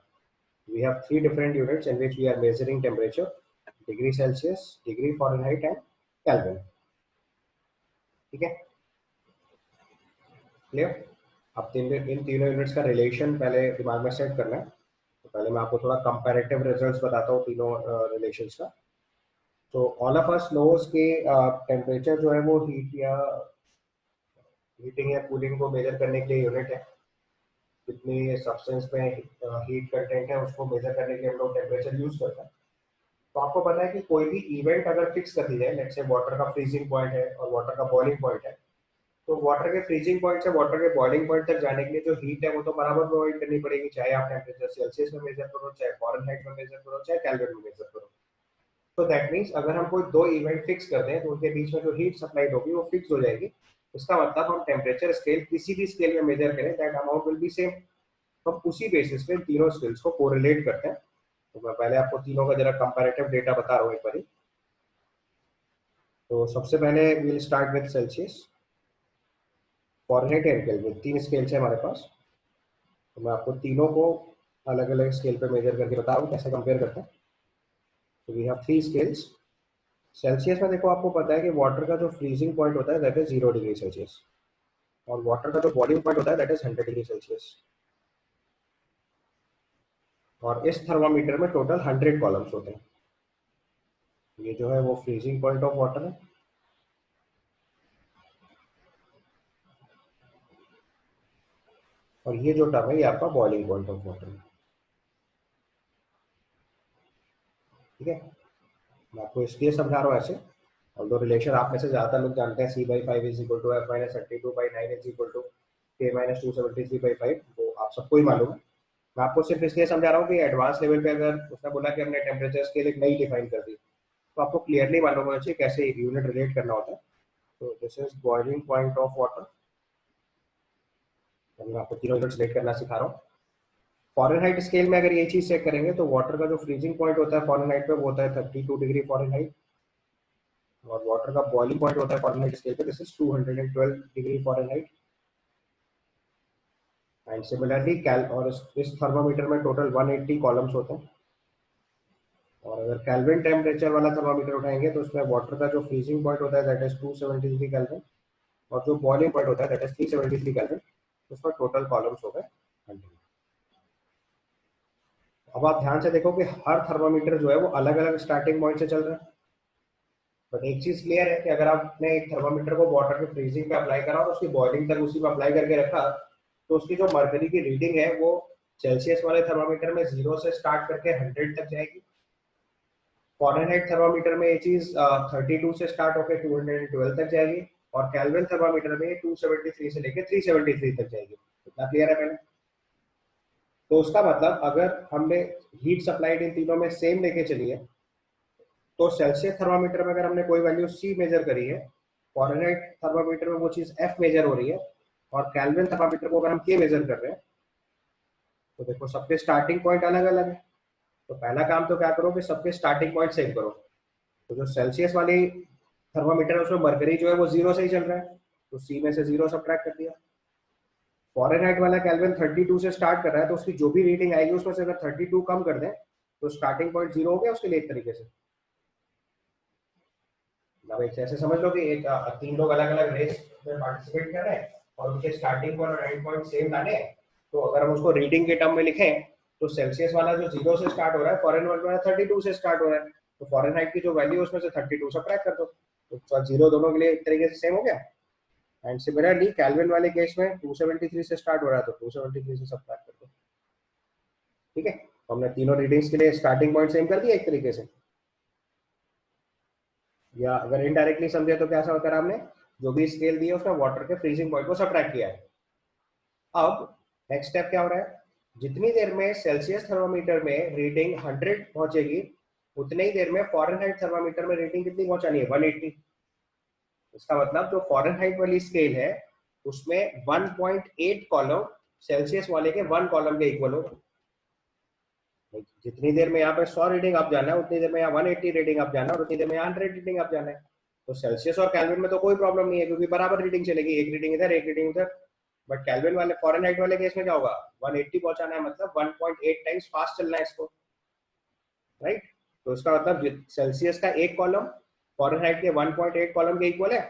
S1: We have 3 different units in which we are measuring temperature, degree celsius, degree fahrenheit and kelvin. ठीक है, क्लियर? अब इन तीनों यूनिट्स का रिलेशन पहले दिमाग में सेट करना है। तो पहले मैं आपको थोड़ा कंपैरेटिव रिजल्ट्स बताता हूँ तीनों रिलेशंस का। तो ऑल ऑफ अस नोस के टेम्परेचर जो है वो हीटिंग या कूलिंग को मेजर करने के लिए यूनिट है। कितनी सब्सटेंस में हीट कंटेंट है उसको मेजर करने के लिए हम लोग टेम्परेचर यूज करते हैं। तो आपको पता है कि कोई भी इवेंट अगर फिक्स कर दी जाए, लेट्स से वाटर का फ्रीजिंग पॉइंट है और वाटर का बॉइलिंग पॉइंट है, तो वाटर के फ्रीजिंग पॉइंट से वाटर के बॉइलिंग पॉइंट तक जाने के लिए जो हीट है वो तो बराबर प्रोवाइड करनी पड़ेगी, चाहे आप टेम्परेचर सेल्सियस में मेजर करो, चाहे फ़ारेनहाइट में मेजर करो, चाहे केल्विन में मेजर करो। तो दैट मीन्स अगर हम कोई 2 इवेंट फिक्स कर दें तो उनके बीच में जो हीट सप्लाइड होगी वो फिक्स हो जाएगी। इसका मतलब हम टेम्परेचर स्केल किसी भी स्केल में मेजर करें, that amount will be same. तो हम उसी बेसिस पे तीनों स्केल्स को कोरिलेट करते हैं। तो मैं पहले आपको तीनों का जरा कंपैरेटिव डेटा बता रहा हूँ एक बार। तो सबसे पहले will start with Celsius, Fahrenheit and kelvin, 3 scales है हमारे पास। तो मैं आपको तीनों को अलग अलग स्केल पे मेजर करके बता रहा हूँ कैसे कंपेयर करते हैं। तो वी हैव 3 स्केल्स। सेल्सियस में देखो आपको पता है कि वाटर का जो फ्रीजिंग पॉइंट होता है दैट इज 0 डिग्री सेल्सियस, और वाटर का जो बॉइलिंग पॉइंट होता है दैट इज 100 डिग्री सेल्सियस। और इस थर्मामीटर में टोटल 100 कॉलम्स होते हैं। ये जो है वो फ्रीजिंग पॉइंट ऑफ वाटर है, और ये जो टर्म है ये आपका बॉइलिंग पॉइंट ऑफ वाटर है। ठीक है, मैं आपको इसलिए समझा रहा हूँ ऐसे, और दो रिलेशन आप में से ज़्यादा लोग जानते हैं, C/5 is equal to F - 32/9 is equal to K - 273/5, वो आप सबको ही मालूम है। मैं आपको सिर्फ इसलिए समझा रहा हूँ कि एडवांस लेवल पे अगर उसने बोला कि हमने टेम्परेचर स्केल एक नई डिफाइन कर दी, तो आपको क्लियरली मालूम होना चाहिए कैसे यूनिट रिलेट करना होता है। तो this is boiling point of water, मैं आपको तीनों यूनिट रिलेट करना सिखा रहा हूँ। फ़ारेनहाइट स्केल में अगर ये चीज़ चेक करेंगे तो वाटर का जो फ्रीजिंग पॉइंट होता है फ़ारेनहाइट पे वो होता है 32 डिग्री फ़ारेनहाइट, और वाटर का बॉइलिंग पॉइंट होता है फ़ारेनहाइट स्केल पे this is 212 degree fahrenheit. And similarly और इस थर्मामीटर में टोटल 180 कॉलम्स होते हैं। और अगर केल्विन टेम्परेचर वाला थर्मामीटर उठाएंगे तो उसमें वाटर का जो फ्रीजिंग पॉइंट होता है दैट इज 273 केल्विन, और जो बॉइलिंग पॉइंट होता है दैट इज 373 केल्विन। उसमें टोटल कॉलम्स हो गए 100। अब आप ध्यान से देखो कि हर थर्मामीटर जो है वो अलग अलग स्टार्टिंग पॉइंट से चल रहा है। बट एक चीज क्लियर है कि अगर आपने एक थर्मामीटर को वाटर के फ्रीजिंग पे अप्लाई करा और उसकी बॉइलिंग तक उसी पे अप्लाई करके रखा, तो उसकी जो मर्करी की रीडिंग है वो सेल्सियस वाले थर्मामीटर में 0 से स्टार्ट करके 100 तक जाएगी। फ़ारेनहाइट थर्मामीटर में ये चीज 32 से स्टार्ट होकर 212 तक जाएगी, और केल्विन थर्मामीटर में 273 से लेके 373 तक जाएगी। इतना क्लियर है पहले? तो उसका मतलब अगर हमने हीट सप्लाइड इन तीनों में सेम लेके चली है, तो सेल्सियस थर्मामीटर में अगर हमने कोई वैल्यू सी मेजर करी है, फॉरेनहाइट थर्मामीटर में वो चीज एफ मेजर हो रही है, और केल्विन थर्मामीटर को अगर हम के मेजर कर रहे हैं, तो देखो सबके स्टार्टिंग पॉइंट अलग अलग है। तो पहला काम तो क्या करो कि सबके स्टार्टिंग पॉइंट सेम करो। तो जो सेल्सियस वाली थर्मामीटर है उसमें मरकरी जो है वो 0 से ही चल रहा है, तो सी में से 0 सब्ट्रैक्ट कर दिया। फॉरेनहाइट वाला केल्विन 32 से स्टार्ट कर रहा है, तो उसकी जो भी रीडिंग आएगी उसमें से अगर 32 कम कर दें तो स्टार्टिंग पॉइंट 0 हो गया उसके लिए एक तरीके से। अब एक ऐसे समझ लो कि एक तीन लोग अलग अलग रेस में पार्टिसिपेट कर रहे हैं और उनके स्टार्टिंग पॉइंट और एंड पॉइंट सेम लाने हैं। तो अगर हम उसको रीडिंग के टर्म में लिखें तो सेल्सियस वाला जो 0 से स्टार्ट हो रहा है, फॉरेन वाला 32 से स्टार्ट हो रहा है, तो फॉरेनहाइट की जो वैल्यू उसमें से 32 सब्ट्रैक्ट कर दो, तो 0 दोनों के लिए एक तरीके से सेम हो गया। एंड सिमिलरली केल्विन वाले केस में 273 से स्टार्ट हो रहा है, तो 273 से सब्ट्रैक्ट कर दो। ठीक है, तो हमने तीनों रीडिंग्स के लिए स्टार्टिंग पॉइंट सेम कर दिया एक तरीके से। या अगर इनडायरेक्टली समझे तो कैसा होता है, हमने जो भी स्केल दी है उसमें वाटर के फ्रीजिंग पॉइंट को सब्ट्रैक्ट किया है। अब नेक्स्ट स्टेप क्या हो रहा है, जितनी देर में सेल्सियस थर्मामीटर में रीडिंग 100 पहुंचेगी, उतनी ही देर में फॉरेनहाइट थर्मामीटर में रीडिंग कितनी पहुंचानी है, 180। इसका मतलब जो फॉरेनहाइट वाली स्केल है उसमें 1.8 कॉलम सेल्सियस वाले के 1 कॉलम के इक्वल होगा। जितनी देर में यहाँ पे 100 रीडिंग आप जाना है, उतनी देर में यहाँ 180 रीडिंग आप जाना है, और उतनी देर में 100 रीडिंग आप जाना है। तो सेल्सियस और केल्विन में तो कोई प्रॉब्लम नहीं है, क्योंकि बराबर रीडिंग चलेगी, एक रीडिंग इधर एक रीडिंग उधर। बट केल्विन वाले फॉरेनहाइट वाले केस में क्या होगा, 180 पहुंचाना है, मतलब 1.8 टाइम्स फास्ट चलना है इसको, राइट। तो इसका मतलब सेल्सियस का एक कॉलम फॉरेनहाइट के 1.8 कॉलम के इक्वल है,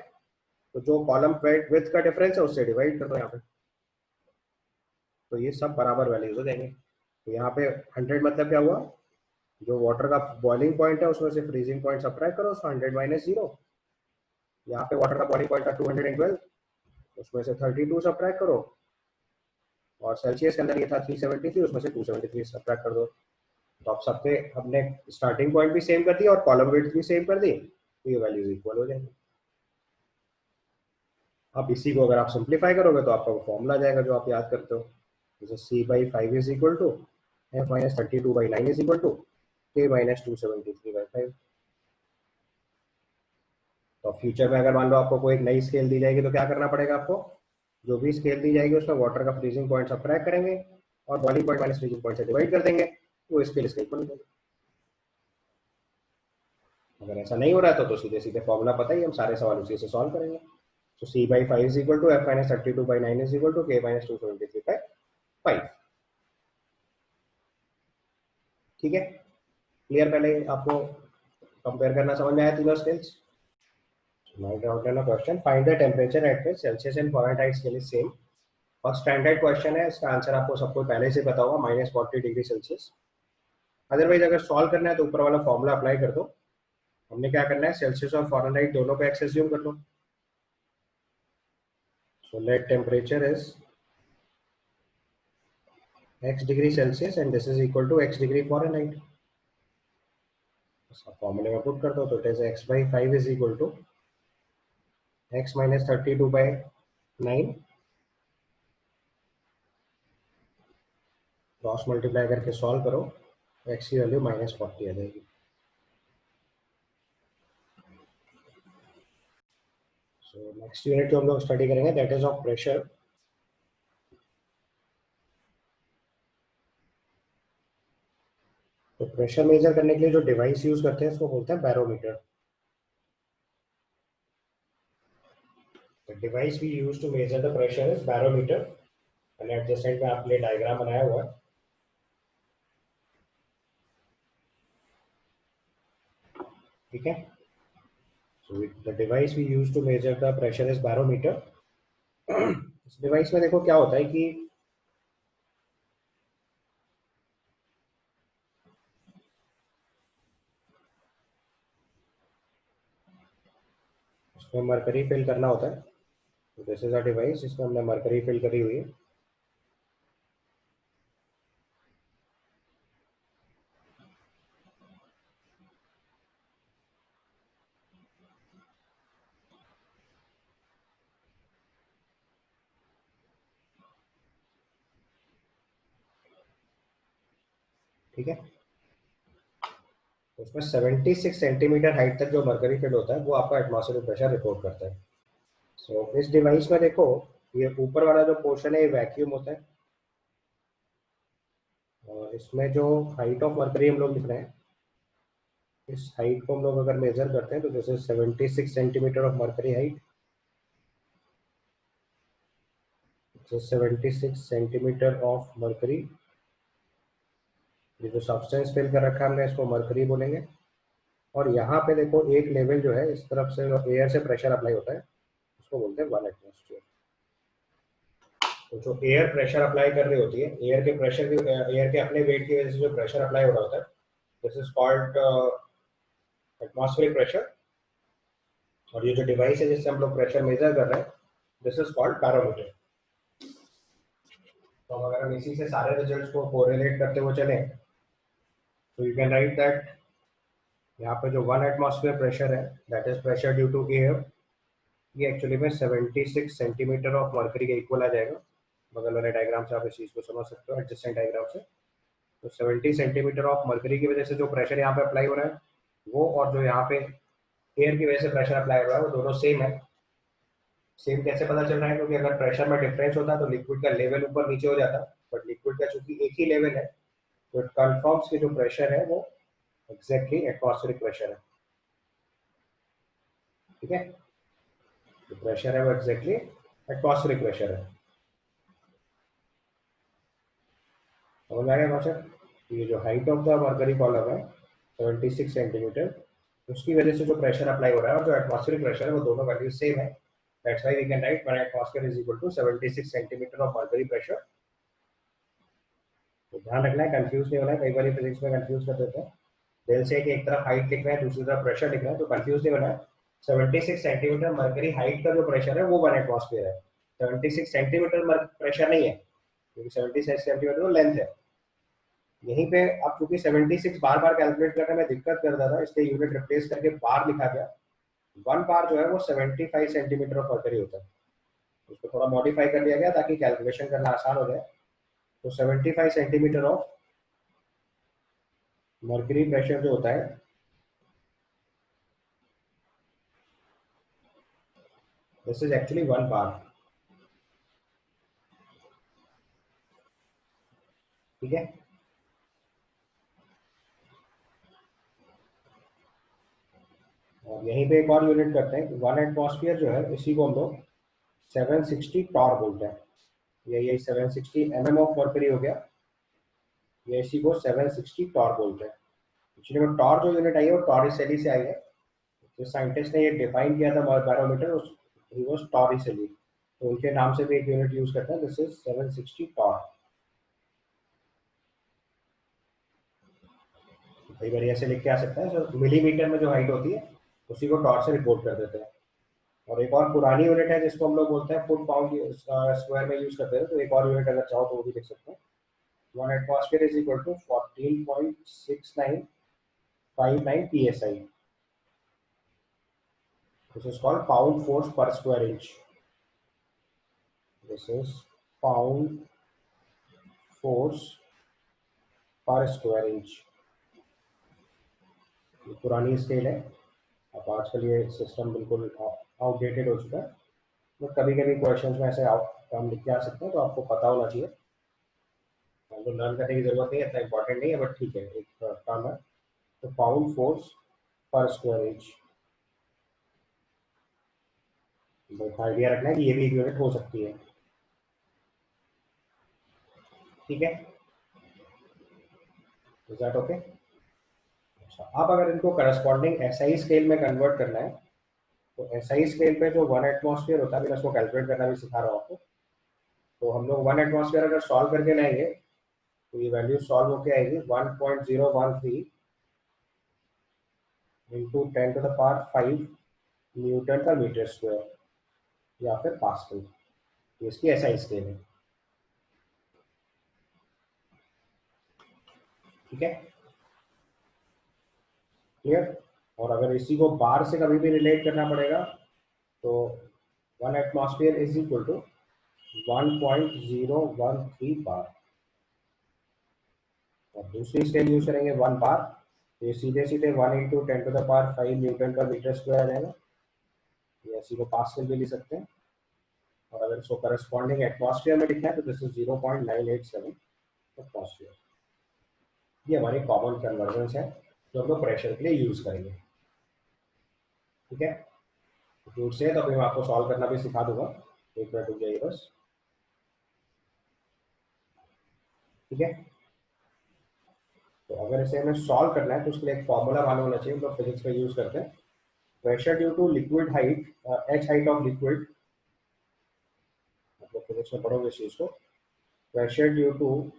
S1: तो जो कॉलम विड्थ का डिफरेंस है उससे डिवाइड कर दो यहाँ पे, तो ये सब बराबर वैल्यूज हो जाएंगे। तो यहाँ पे 100 मतलब क्या हुआ, जो वाटर का बॉइलिंग पॉइंट है उसमें से फ्रीजिंग पॉइंट सब्ट्रैक्ट करो, 100 माइनस 0। यहाँ पे वाटर का बॉइलिंग पॉइंट था 212, उसमें से 32 सब्ट्रैक्ट करो, और सेल्सियस के अंदर ये था 373, उसमें से 273 सब्ट्रैक्ट कर दो। तो अब सबके हमने स्टार्टिंग पॉइंट भी सेम कर दिया और कॉलम विड्थ भी सेम कर दी, तो ये वैल्यूज इक्वल हो जाएंगी। अब इसी को अगर आप सिंप्लीफाई करोगे तो आपका वो फॉर्मूला जाएगा जो आप याद करते हो, जैसे C/5 is equal to F minus 32/9 is equal to K minus 273/5। तो फ्यूचर में अगर मान लो आपको कोई एक नई स्केल दी जाएगी तो क्या करना पड़ेगा आपको, जो भी स्केल दी जाएगी उसमें वाटर का फ्रीजिंग पॉइंट सब्ट्रैक्ट करेंगे और boiling point minus freezing point से डिवाइड कर देंगे, वो स्केल इसका इक्वल हो जाएगी। अगर ऐसा नहीं हो रहा है तो सीधे सीधे फॉर्मूला पता ही, हम सारे सवाल उसी से सॉल्व करेंगे। तो C/5 is equal to F minus 32/9 is equal to K minus 273/5। ठीक है, क्लियर? पहले आपको कंपेयर करना समझ में आया तीनों scales? Now draw down a question. Find the temperature at which Celsius and Fahrenheit scale is same. और स्टैंडर्ड क्वेश्चन है, इसका आंसर आपको सबको पहले से पता होगा, -40°C। अदरवाइज अगर सॉल्व करना है तो ऊपर वाला फॉर्मूला अप्लाई कर दो। हमने क्या करना है, सेल्सियस और फॉरेनहाइट दोनों पे एक्स एज्यूम कर लो। So let temperature is x degree Celsius and this is equal to x degree Fahrenheit. फॉर्मूले में पुट कर दो, तो it is x/5 is equal to x minus 32/9 cross multiply करके सॉल्व करो, x की वैल्यू -40 आ जाएगी। सो नेक्स्ट यूनिट जो हम लोग स्टडी करेंगे दैट इज ऑफ प्रेशर। तो प्रेशर मेजर करने के लिए जो डिवाइस यूज करते हैं उसको बोलते हैं barometer. The device we use to measure the pressure is barometer, and at this side में आपने डायग्राम बनाया हुआ है, ठीक है। So the device we use to measure the pressure is barometer. इस डिवाइस में देखो क्या होता है कि उसमें मरकरी फिल करना होता है। तो दिस इज अ डिवाइस, इसमें हमने मरकरी फिल करी हुई है। ठीक है, उसमें 76 सेंटीमीटर हाइट तक जो मरकरी फील्ड होता है वो आपका एटमॉस्फेरिक प्रेशर रिपोर्ट करता है। सो इस डिवाइस में देखो, ये ऊपर वाला जो पोर्शन है ये वैक्यूम होता है, और इसमें जो हाइट ऑफ मरकरी हम लोग लिख रहे हैं, इस हाइट को हम लोग अगर मेजर करते हैं तो this is 76 centimetre of mercury height, 76 centimetre of mercury. ये जो सब्सटेंस फिल कर रखा है हमने इसको मरकरी बोलेंगे। और यहाँ पे देखो एक लेवल जो है इस तरफ से जो एयर से प्रेशर अप्लाई होता है उसको बोलते हैं 1 एटमॉस्फेयर। तो जो एयर प्रेशर अप्लाई कर रही होती है, एयर के प्रेशर की, एयर के अपने वेट की वजह से जो प्रेशर अप्लाई हो रहा होता है, this is called atmospheric pressure. और ये जो डिवाइस है जिससे हम लोग प्रेशर मेजर कर रहे हैं, दिस इज कॉल्ड बैरोमीटर। तो अगर हम इसी से सारे रिजल्ट्स को कोरिलेट करते हुए चलें तो यू कैन राइट दैट यहाँ पे जो 1 एटमॉस्फेयर प्रेशर है that is pressure due to air, ये एक्चुअली में 76 सेंटीमीटर ऑफ मरकरी के इक्वल आ जाएगा। बगल वाले डायग्राम से आप इस चीज़ को समझ सकते हो, एडजस्टेंट डायग्राम से। तो 70 सेंटीमीटर ऑफ मरकरी की वजह से जो प्रेशर यहाँ पे अप्लाई हो रहा है वो, और जो यहाँ पे एयर की वजह से प्रेशर अप्लाई हो रहा है वो दोनों सेम है। सेम कैसे पता चल रहा है? क्योंकि अगर प्रेशर में डिफरेंस होता तो लिक्विड का लेवल ऊपर नीचे हो जाता, बट लिक्विड का चूंकि एक ही लेवल है तो इट कन्फर्म्स कि जो प्रेशर है वो एग्जैक्टली एटमॉस्फेरिक प्रेशर है। ठीक है, जो प्रेशर है वो एग्जैक्टली एटमॉस्फेरिक प्रेशर है। समझ आ गया क्वेश्चन? ये जो height of the mercury column है 76 सेंटीमीटर, उसकी वजह से जो प्रेशर अप्लाई हो रहा है और जो एटमॉस्फेरिक प्रेशर है वो दोनों वैल्यू सेम है। That's why we can write 1 atmosphere is equal to 76 centimetre of mercury pressure. तो ध्यान रखना है, कंफ्यूज नहीं होना है। कई बार फिजिक्स में कंफ्यूज कर देते हैं, दिल से कि एक तरफ हाइट लिख रहे हैं दूसरी तरफ प्रेशर लिख रहे हैं, तो कंफ्यूज नहीं होना है। 76 सेंटीमीटर मरकरी हाइट का जो प्रेशर है वो 1 एटमॉस्फेयर है, 76 सेंटीमीटर प्रेशर नहीं है, क्योंकि 76 सेंटीमीटर तो लेंथ है। यहीं पे अब चूंकि 76 बार बार कैलकुलेट करने में दिक्कत करता था, इसलिए यूनिट रिप्लेस करके बार लिखा गया। 1 बार जो है वो 75 सेंटीमीटर ऑफ मरकरी होता है, उसको थोड़ा मॉडिफाई कर लिया गया ताकि कैलकुलेशन करना आसान हो जाए। तो 75 सेंटीमीटर ऑफ मरकरी प्रेशर जो होता है, दिस इज एक्चुअली 1 बार। ठीक है, और यहीं पे एक और यूनिट करते हैं। 1 एटमॉस्फेयर जो है इसी को हम लोग 760 टॉर बोलते हैं। यही 760 mm ऑफ मरकरी हो गया, ये इसी को 760 टॉर बोलते हैं। एक्चुअली में टॉर जो यूनिट आई है वो टॉरिसेली से आई है। जो साइंटिस्ट ने ये डिफाइन किया था बैरोमीटर, ही वाज टॉरिसेली, तो उनके नाम से भी एक यूनिट यूज करते हैं, दिस इज 760 टॉर। कई बार ऐसे लिख के आ सकता है, जो मिलीमीटर में जो हाइट होती है उसी को टॉर से रिपोर्ट कर देते हैं। और एक और पुरानी यूनिट है जिसको हम लोग बोलते हैं फुट पाउंड स्क्वायर में यूज करते हैं, तो एक और यूनिट अगर चाहो तो वो भी लिख सकते हैं। 1 atmosphere is equal to 14.6959 psi। This is called pound force per square inch. This is pound force per square inch. ये पुरानी स्केल है, अब आजकल ये सिस्टम बिल्कुल आउटडेटेड हो चुका है। तो कभी कभी क्वेश्चन में ऐसे हम लिख के आ सकते हैं, तो आपको पता होना चाहिए। हमको लर्न करने की जरूरत नहीं है, इतना इंपॉर्टेंट नहीं है, बट ठीक है, एक काम है। तो pound force per square inch, बस आइडिया रखना है कि ये भी एक यूनिट हो सकती है। ठीक है, इज दैट ओके? अच्छा, अब अगर इनको करस्पॉन्डिंग एसआई स्केल में कन्वर्ट करना है, तो एसआई स्केल पे जो 1 एटमॉस्फेयर होता है, मैं उसको कैलकुलेट करना भी सिखा रहा हूँ आपको। तो हम लोग 1 एटमॉस्फेयर अगर सॉल्व करके लाएंगे तो ये वैल्यू सॉल्व होके आएगी 1.013 into 10⁵ Newton per metre square या फिर पास्कल। ये इसकी एसआई स्केल है। ठीक है, क्लियर? और अगर इसी को बार से कभी भी रिलेट करना पड़ेगा तो 1 एटमॉस्फेयर इज इक्वल टू 1.013 बार। और दूसरी स्केल यूज करेंगे 1 बार, तो ये सीधे सीधे 1 into 10⁵ Newton per metre square आ जाएगा। ये इसी को पास्कल भी लिख सकते हैं। और अगर इसको करस्पॉन्डिंग एटमॉस्फेयर में लिखना है तो दिस इज 0.987 एटमॉस्फेयर। ये हमारी कॉमन कन्वर्जन है जो हम लोग प्रेशर के लिए यूज करेंगे। ठीक है, दूर से तो अभी मैं आपको सॉल्व करना भी सिखा दूंगा, एक मिनट रुक जाइए बस। ठीक है, तो अगर इसे हमें सॉल्व करना है तो उसके लिए एक फॉर्मूला मालूम होना चाहिए, हम लोग फिजिक्स में यूज करते हैं। Pressure due to liquid height, H height of liquid, मतलब फिजिक्स में पढ़ोगे इस चीज को। Pressure due to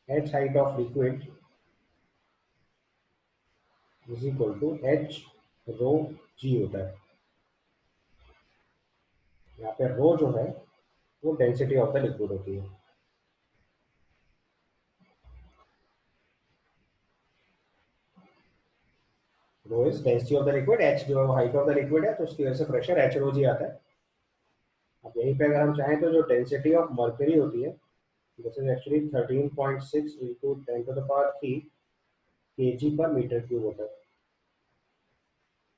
S1: H height of liquid is equal to H rho g होता है। यहाँ पे रो जो है वो डेंसिटी ऑफ द लिक्विड होती है। Rho is density of the liquid, H जो हाइट ऑफ द लिक्विड है तो उसकी वजह से प्रेशर एच रो जी आता है। अब यहीं पे अगर हम चाहें तो जो डेंसिटी ऑफ मर्करी होती है this is actually 13.6 into 10⁻³ kg पर मीटर क्यूब होता है।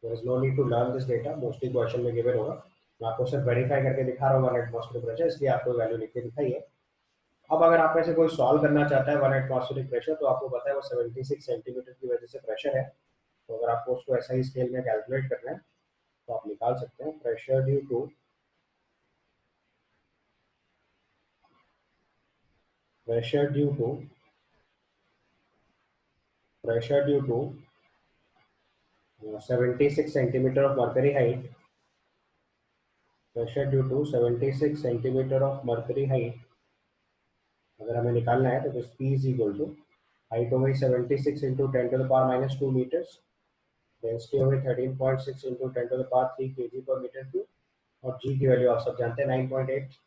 S1: There is no need to learn this data, mostly question में गिवन होगा। मैं आपको सिर्फ वेरीफाई करके दिखा रहा हूँ 1 एटमॉस्फेरिक प्रेशर, इसलिए आपको वैल्यू लिख के दिखाई है। अब अगर आप में से कोई सॉल्व करना चाहता है 1 एटमॉस्फेरिक प्रेशर, तो आपको पता है वो 76 सेंटीमीटर की वजह से प्रेशर है। तो अगर आपको उसको ऐसा ही स्केल में कैलकुलेट करना है तो आप निकाल सकते हैं। Pressure due to pressure due to pressure due to 76 centimetre of mercury height, pressure due to 76 centimetre of mercury height अगर हमें निकालना है तो this P is equal to, height हो गई 76 इंटू 10⁻⁻² मीटर्स, डेंसिटी हो गई 13.6 इंटू 10⁻³ kg पर मीटर क्यूब, और जी की वैल्यू आप सब जानते हैं 9.8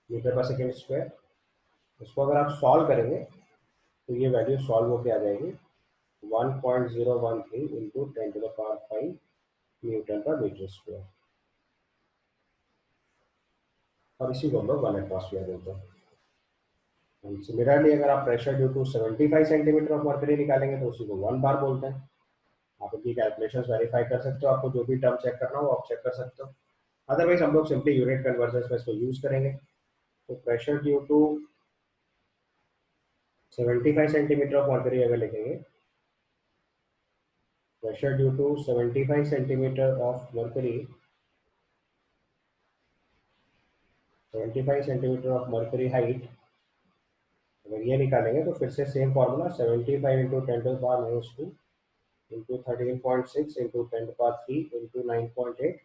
S1: मीटर पर सेकेंड स्क्वायर। इसको अगर आप सॉल्व करेंगे तो ये वैल्यू सॉल्व होकर आ जाएगी 1.013 into 10⁵ Newton per metre square, और इसी को हम लोग 1 एटमॉस्फेयर बोलते हैं। सिमिलरली अगर आप pressure due to 75 centimetre of mercury निकालेंगे तो उसी को 1 बार बोलते हैं। आप इनकी कैलकुलेशंस वेरीफाई कर सकते हो, आपको जो भी टर्म चेक करना हो आप चेक कर सकते हो। अदरवाइज हम लोग सिंपली यूनिट कन्वर्जन में इसको यूज करेंगे। तो pressure due to 75 centimetre of mercury अगर लिखेंगे, pressure due to 75 centimetre of mercury, 75 centimetre of mercury height अगर ये निकालेंगे तो फिर से same formula 75 into 10⁻⁻² into 13.6 into 10⁻³ into 9.8,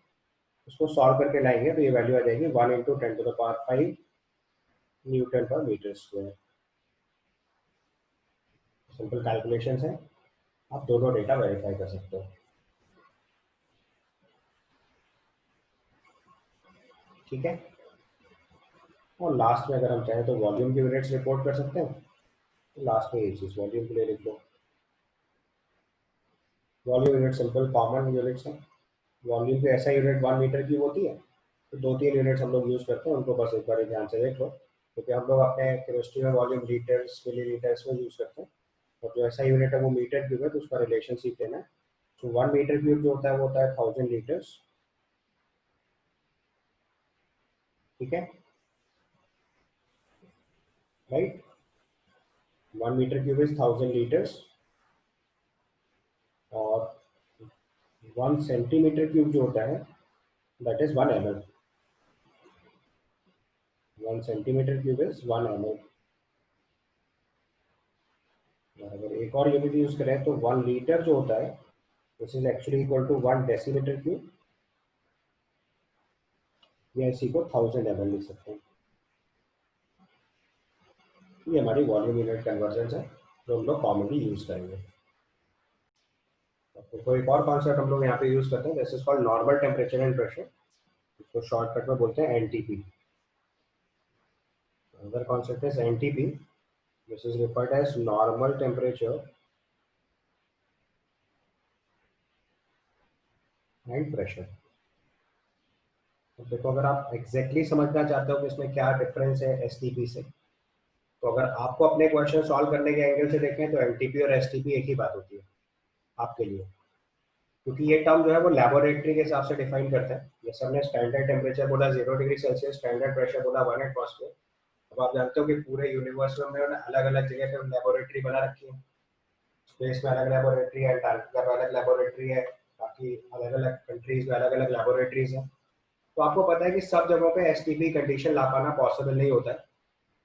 S1: उसको सॉल्व करके लाएंगे तो ये वैल्यू आ जाएगी 1 into 10⁵ Newton per metre square. Simple calculation है, आप दोनों डेटा वेरीफाई कर सकते हो। ठीक है, और लास्ट में अगर हम चाहें तो वॉल्यूम की यूनिट्स रिपोर्ट कर सकते हैं। तो लास्ट में ये चीज वॉल्यूम के लिए लिख लो। Volume unit simple common units है। वॉल्यूम की ऐसा यूनिट 1 मीटर की होती है, तो 2-3 यूनिट्स हम लोग यूज करते हैं, उनको बस एक बार ध्यान से देख लो, क्योंकि हम लोग अपने केमिस्ट्री में वॉल्यूम लीटर्स मिलीलीटर्स में यूज करते हैं, और जो ऐसा यूनिट है वो मीटर क्यूब है, तो उसका रिलेशनशिप देना है। तो 1 मीटर क्यूब जो होता है वो होता है 1000 लीटर्स। ठीक है, right, 1 metre cube is 1000 litres, और 1 सेंटीमीटर क्यूब जो होता है that is 1 ml। 1 centimetre cube is 1 ml। अगर एक और यूनिट यूज करें तो 1 लीटर जो होता है this is actually equal to 1 decimetre cube, या इसी को 1000 ml लिख सकते हैं। ये हमारी वॉल्यूम यूनिट कन्वर्जन है जो हम लोग कॉमनली यूज करेंगे। तो एक और कॉन्सेप्ट हम लोग यहाँ पे यूज करते हैं, this is called normal temperature and pressure, इसको शॉर्टकट में बोलते हैं NTP. Other concept is NTP, this is referred as normal temperature and pressure. तो देखो, अगर आप एग्जैक्टली समझना चाहते हो कि इसमें क्या डिफरेंस है एसटीपी से, तो अगर आपको अपने क्वेश्चन सॉल्व करने के एंगल से देखें तो एनटीपी और एसटीपी एक ही बात होती है आपके लिए, क्योंकि ये टर्म जो है वो लेबोरेटरी के हिसाब से डिफाइन करते हैं। जैसे हमने स्टैंडर्ड टेम्परेचर बोला 0 डिग्री सेल्सियस, स्टैंडर्ड प्रेशर बोला 1 एटमॉस्फेयर। अब आप जानते हो कि पूरे यूनिवर्स में उन्होंने अलग अलग जगह पे लेबोरेटरी बना रखी है। स्पेस में अलग लेबोरेटरी है, अंटार्कटिका में अलग लेबोरेटरी है, बाकी अलग अलग कंट्रीज में अलग अलग लेबोरेटरीज हैं। तो आपको पता है कि सब जगहों पे एसटीपी कंडीशन ला पाना पॉसिबल नहीं होता है,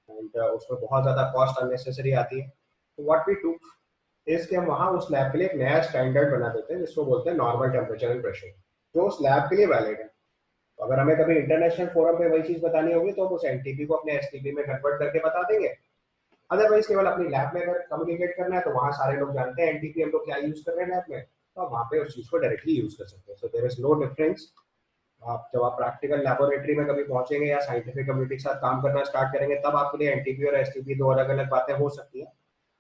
S1: एंड उसमें बहुत ज़्यादा कॉस्ट अननेसेसरी आती है। तो व्हाट वी डू इज कि हम वहाँ उस लैब के लिए एक नया स्टैंडर्ड बना देते हैं जिसको बोलते हैं नॉर्मल टेम्परेचर एंड प्रेशर, जो उस लैब के लिए वैलिड है। तो अगर हमें कभी इंटरनेशनल फोरम पे वही चीज़ बतानी होगी तो हम उस एनटीपी को अपने एसटीपी में कन्वर्ट करके बता देंगे। अदरवाइज केवल अपनी लैब में अगर कम्युनिकेट करना है तो वहाँ सारे लोग जानते हैं एनटीपी हम लोग क्या यूज कर रहे हैं लैब में, तो आप वहाँ पे उस चीज़ को डायरेक्टली यूज कर सकते हैं। So there is no difference. आप जब आप प्रैक्टिकल लेबोरेटरी में कभी पहुंचेंगे या साइंटिफिक कम्युनिटी के साथ काम करना स्टार्ट करेंगे तब आपके लिए एनटीपी और एसटीपी दो अलग अलग बातें हो सकती हैं,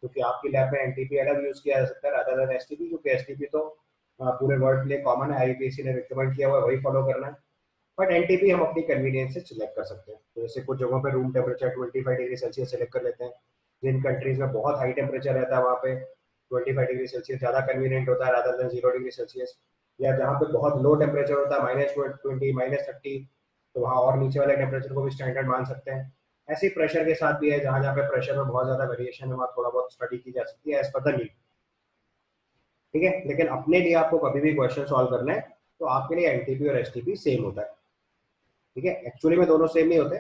S1: क्योंकि आपकी लैब में एनटीपी अलग यूज किया जा सकता है रादर देन एसटीपी, क्योंकि एसटीपी तो पूरे वर्ल्ड के लिए कॉमन है, आईपीसी ने रिकमेंड किया हुआ है, वही फॉलो करना है। बट एनटीपी हम अपनी कन्वीनियंस से सिलेक्ट कर सकते हैं। तो जैसे कुछ जगहों पे room temperature 25 degree Celsius select कर लेते हैं। जिन कंट्रीज में बहुत हाई टेम्परेचर रहता है वहाँ पे 25 डिग्री सेल्सियस ज़्यादा कन्वीनियंट होता है रादर देन 0 डिग्री सेल्सियस। या जहाँ पे बहुत लो टेम्परेचर होता है -20 -30, तो वहाँ और नीचे वाले टेम्परेचर को भी स्टैंडर्ड मान सकते हैं। ऐसे ही प्रेशर के साथ भी है, जहाँ जहाँ पे प्रेशर में बहुत ज़्यादा वेरिएशन है वहाँ थोड़ा बहुत स्टडी की जा सकती है एज पर द नीड। ठीक है, लेकिन अपने लिए आपको कभी भी क्वेश्चन सॉल्व करना है तो आपके लिए एनटीपी और एसटीपी सेम होता है। ठीक है, एक्चुअली में दोनों सेम नहीं होते,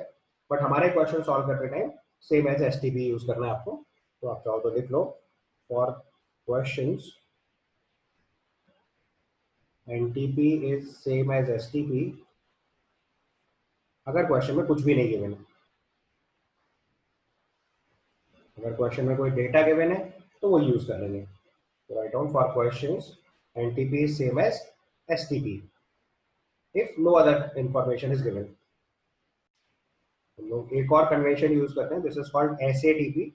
S1: बट हमारे क्वेश्चन सॉल्व करते time same as STP use करना है आपको। तो आप चाहो तो लिख लो, for questions NTP is same as STP, अगर क्वेश्चन में कुछ भी नहीं गिवन है। अगर क्वेश्चन में कोई डेटा गिवन है तो वो यूज कर लेंगे। तो write down for questions NTP is same as STP if no other information is given. हम लोग एक और कन्वेंशन यूज करते हैं, this is called SATP.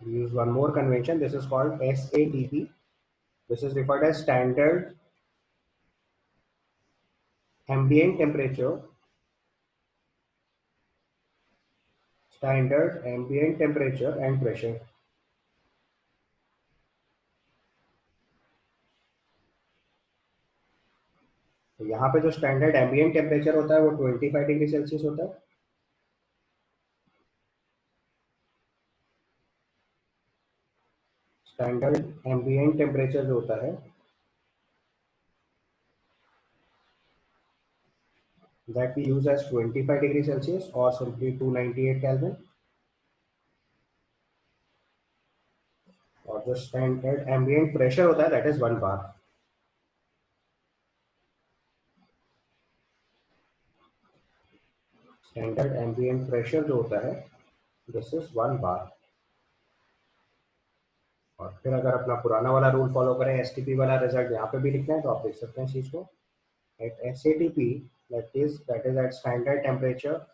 S1: use one more convention, this is called SATP. This is referred as ambient temperature standard ambient temperature and pressure. तो यहाँ पे जो स्टैंडर्ड एम्बिएंट टेम्परेचर होता है वो 25 डिग्री सेल्सियस होता है। स्टैंडर्ड एम्बिएंट टेम्परेचर जो होता है that we use as 25 degree Celsius or simply 298 Kelvin, और जो स्टैंडर्ड एम्बिएंट प्रेशर होता है that is 1 bar. Standard ambient pressure जो होता है दिस इज 1 बार। और फिर अगर अपना पुराना वाला रूल फॉलो करें, एसटीपी वाला रिजल्ट यहाँ पे भी लिखना है तो आप देख सकते हैं इस चीज को। At SATP that is at standard temperature,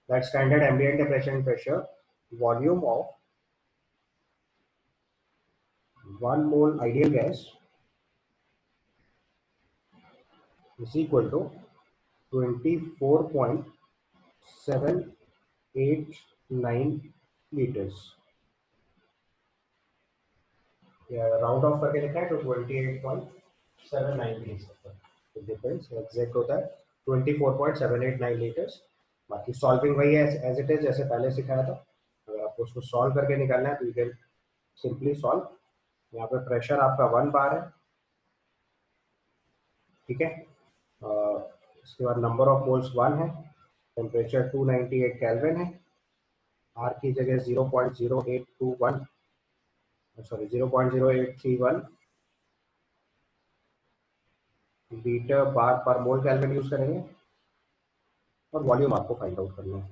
S1: that standard ambient temperature and pressure, volume of 1 mole ideal gas is equal to 24.789 liters। Round of करके लिखा है तो 28.79 लीटर डिफरेंस एग्जैक्ट होता है 24.789 लीटर्स। बाकी सॉल्विंग वही है एज इट इज जैसे पहले सिखाया था। अगर आपको उसको सॉल्व करके निकालना है तो यू कैन सिंपली सॉल्व। यहाँ पे प्रेशर आपका 1 बार है। ठीक है, इसके बाद नंबर ऑफ मोल्स 1 है, टेम्परेचर 298 केल्विन है, आर की जगह 0.0821 सॉरी 0.0831 लीटर बार पर मोल केल्विन यूज करेंगे, और वॉल्यूम आपको फाइंड आउट करना है।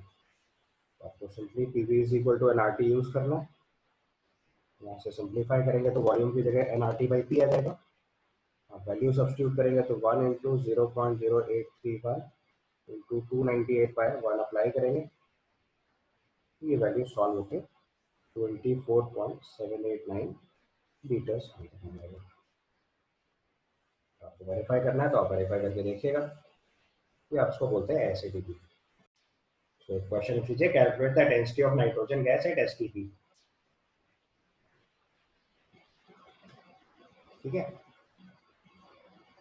S1: तो आपको simply PV is equal to NRT use करना है। यहाँ से सिंप्लीफाई करेंगे तो वॉल्यूम की जगह एनआरटी बाई पी आ जाएगा। आप वैल्यू सब्स्टिट्यूट करेंगे तो 1 इंटू 0.0835 इंटू 298 बाय 1 अप्लाई करेंगे, ये वैल्यू सॉल्व होकर 24.789 लीटर्स आपको वेरीफाई करना है तो आप वेरीफाई करके देखिएगा। या उसको बोलते हैं एसएटीपी। सो क्वेश्चन कीजिए, calculate the density of nitrogen gas at STP. ठीक है,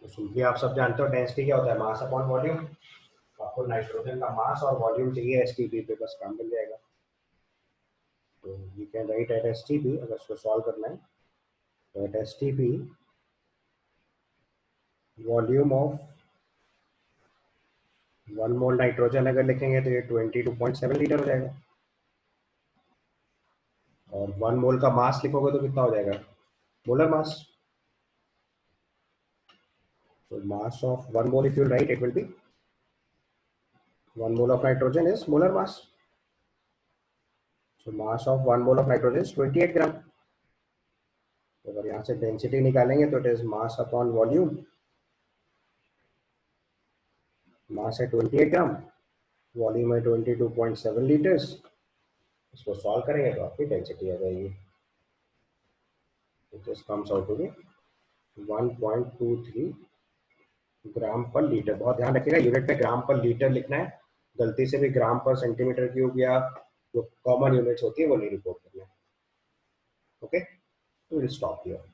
S1: तो सिंपली आप सब जानते हो डेंसिटी क्या होता है, मास अपॉन वॉल्यूम। आपको नाइट्रोजन का मास और वॉल्यूम चाहिए एसटीपी पे, बस काम बन जाएगा। तो you can write at STP, अगर इसको सॉल्व करना है तो at STP volume of 1 mole nitrogen अगर लिखेंगे तो ये 22.7 लीटर हो जाएगा, और 1 मोल का मास लिखोगे तो कितना हो जाएगा, मोलर मास। तो mass of 1 mole if you right it will be 1 mole of nitrogen is molar mass. So mass of 1 mole of nitrogen is 28 gram. तो अगर यहाँ से डेंसिटी निकालेंगे तो it is mass upon volume, mass है 28 ग्राम, volume है 22.7 litres. इसको solve करेंगे तो आपकी डेंसिटी आ जाएगी, this comes out to be 1.23 gram per litre. बहुत ध्यान रखिएगा, यूनिट पे ग्राम पर लीटर लिखना है, गलती से भी ग्राम पर सेंटीमीटर क्यूब या जो कॉमन यूनिट्स होती है वो नहीं रिपोर्ट करना है। ओके, तो विल स्टॉप हियर।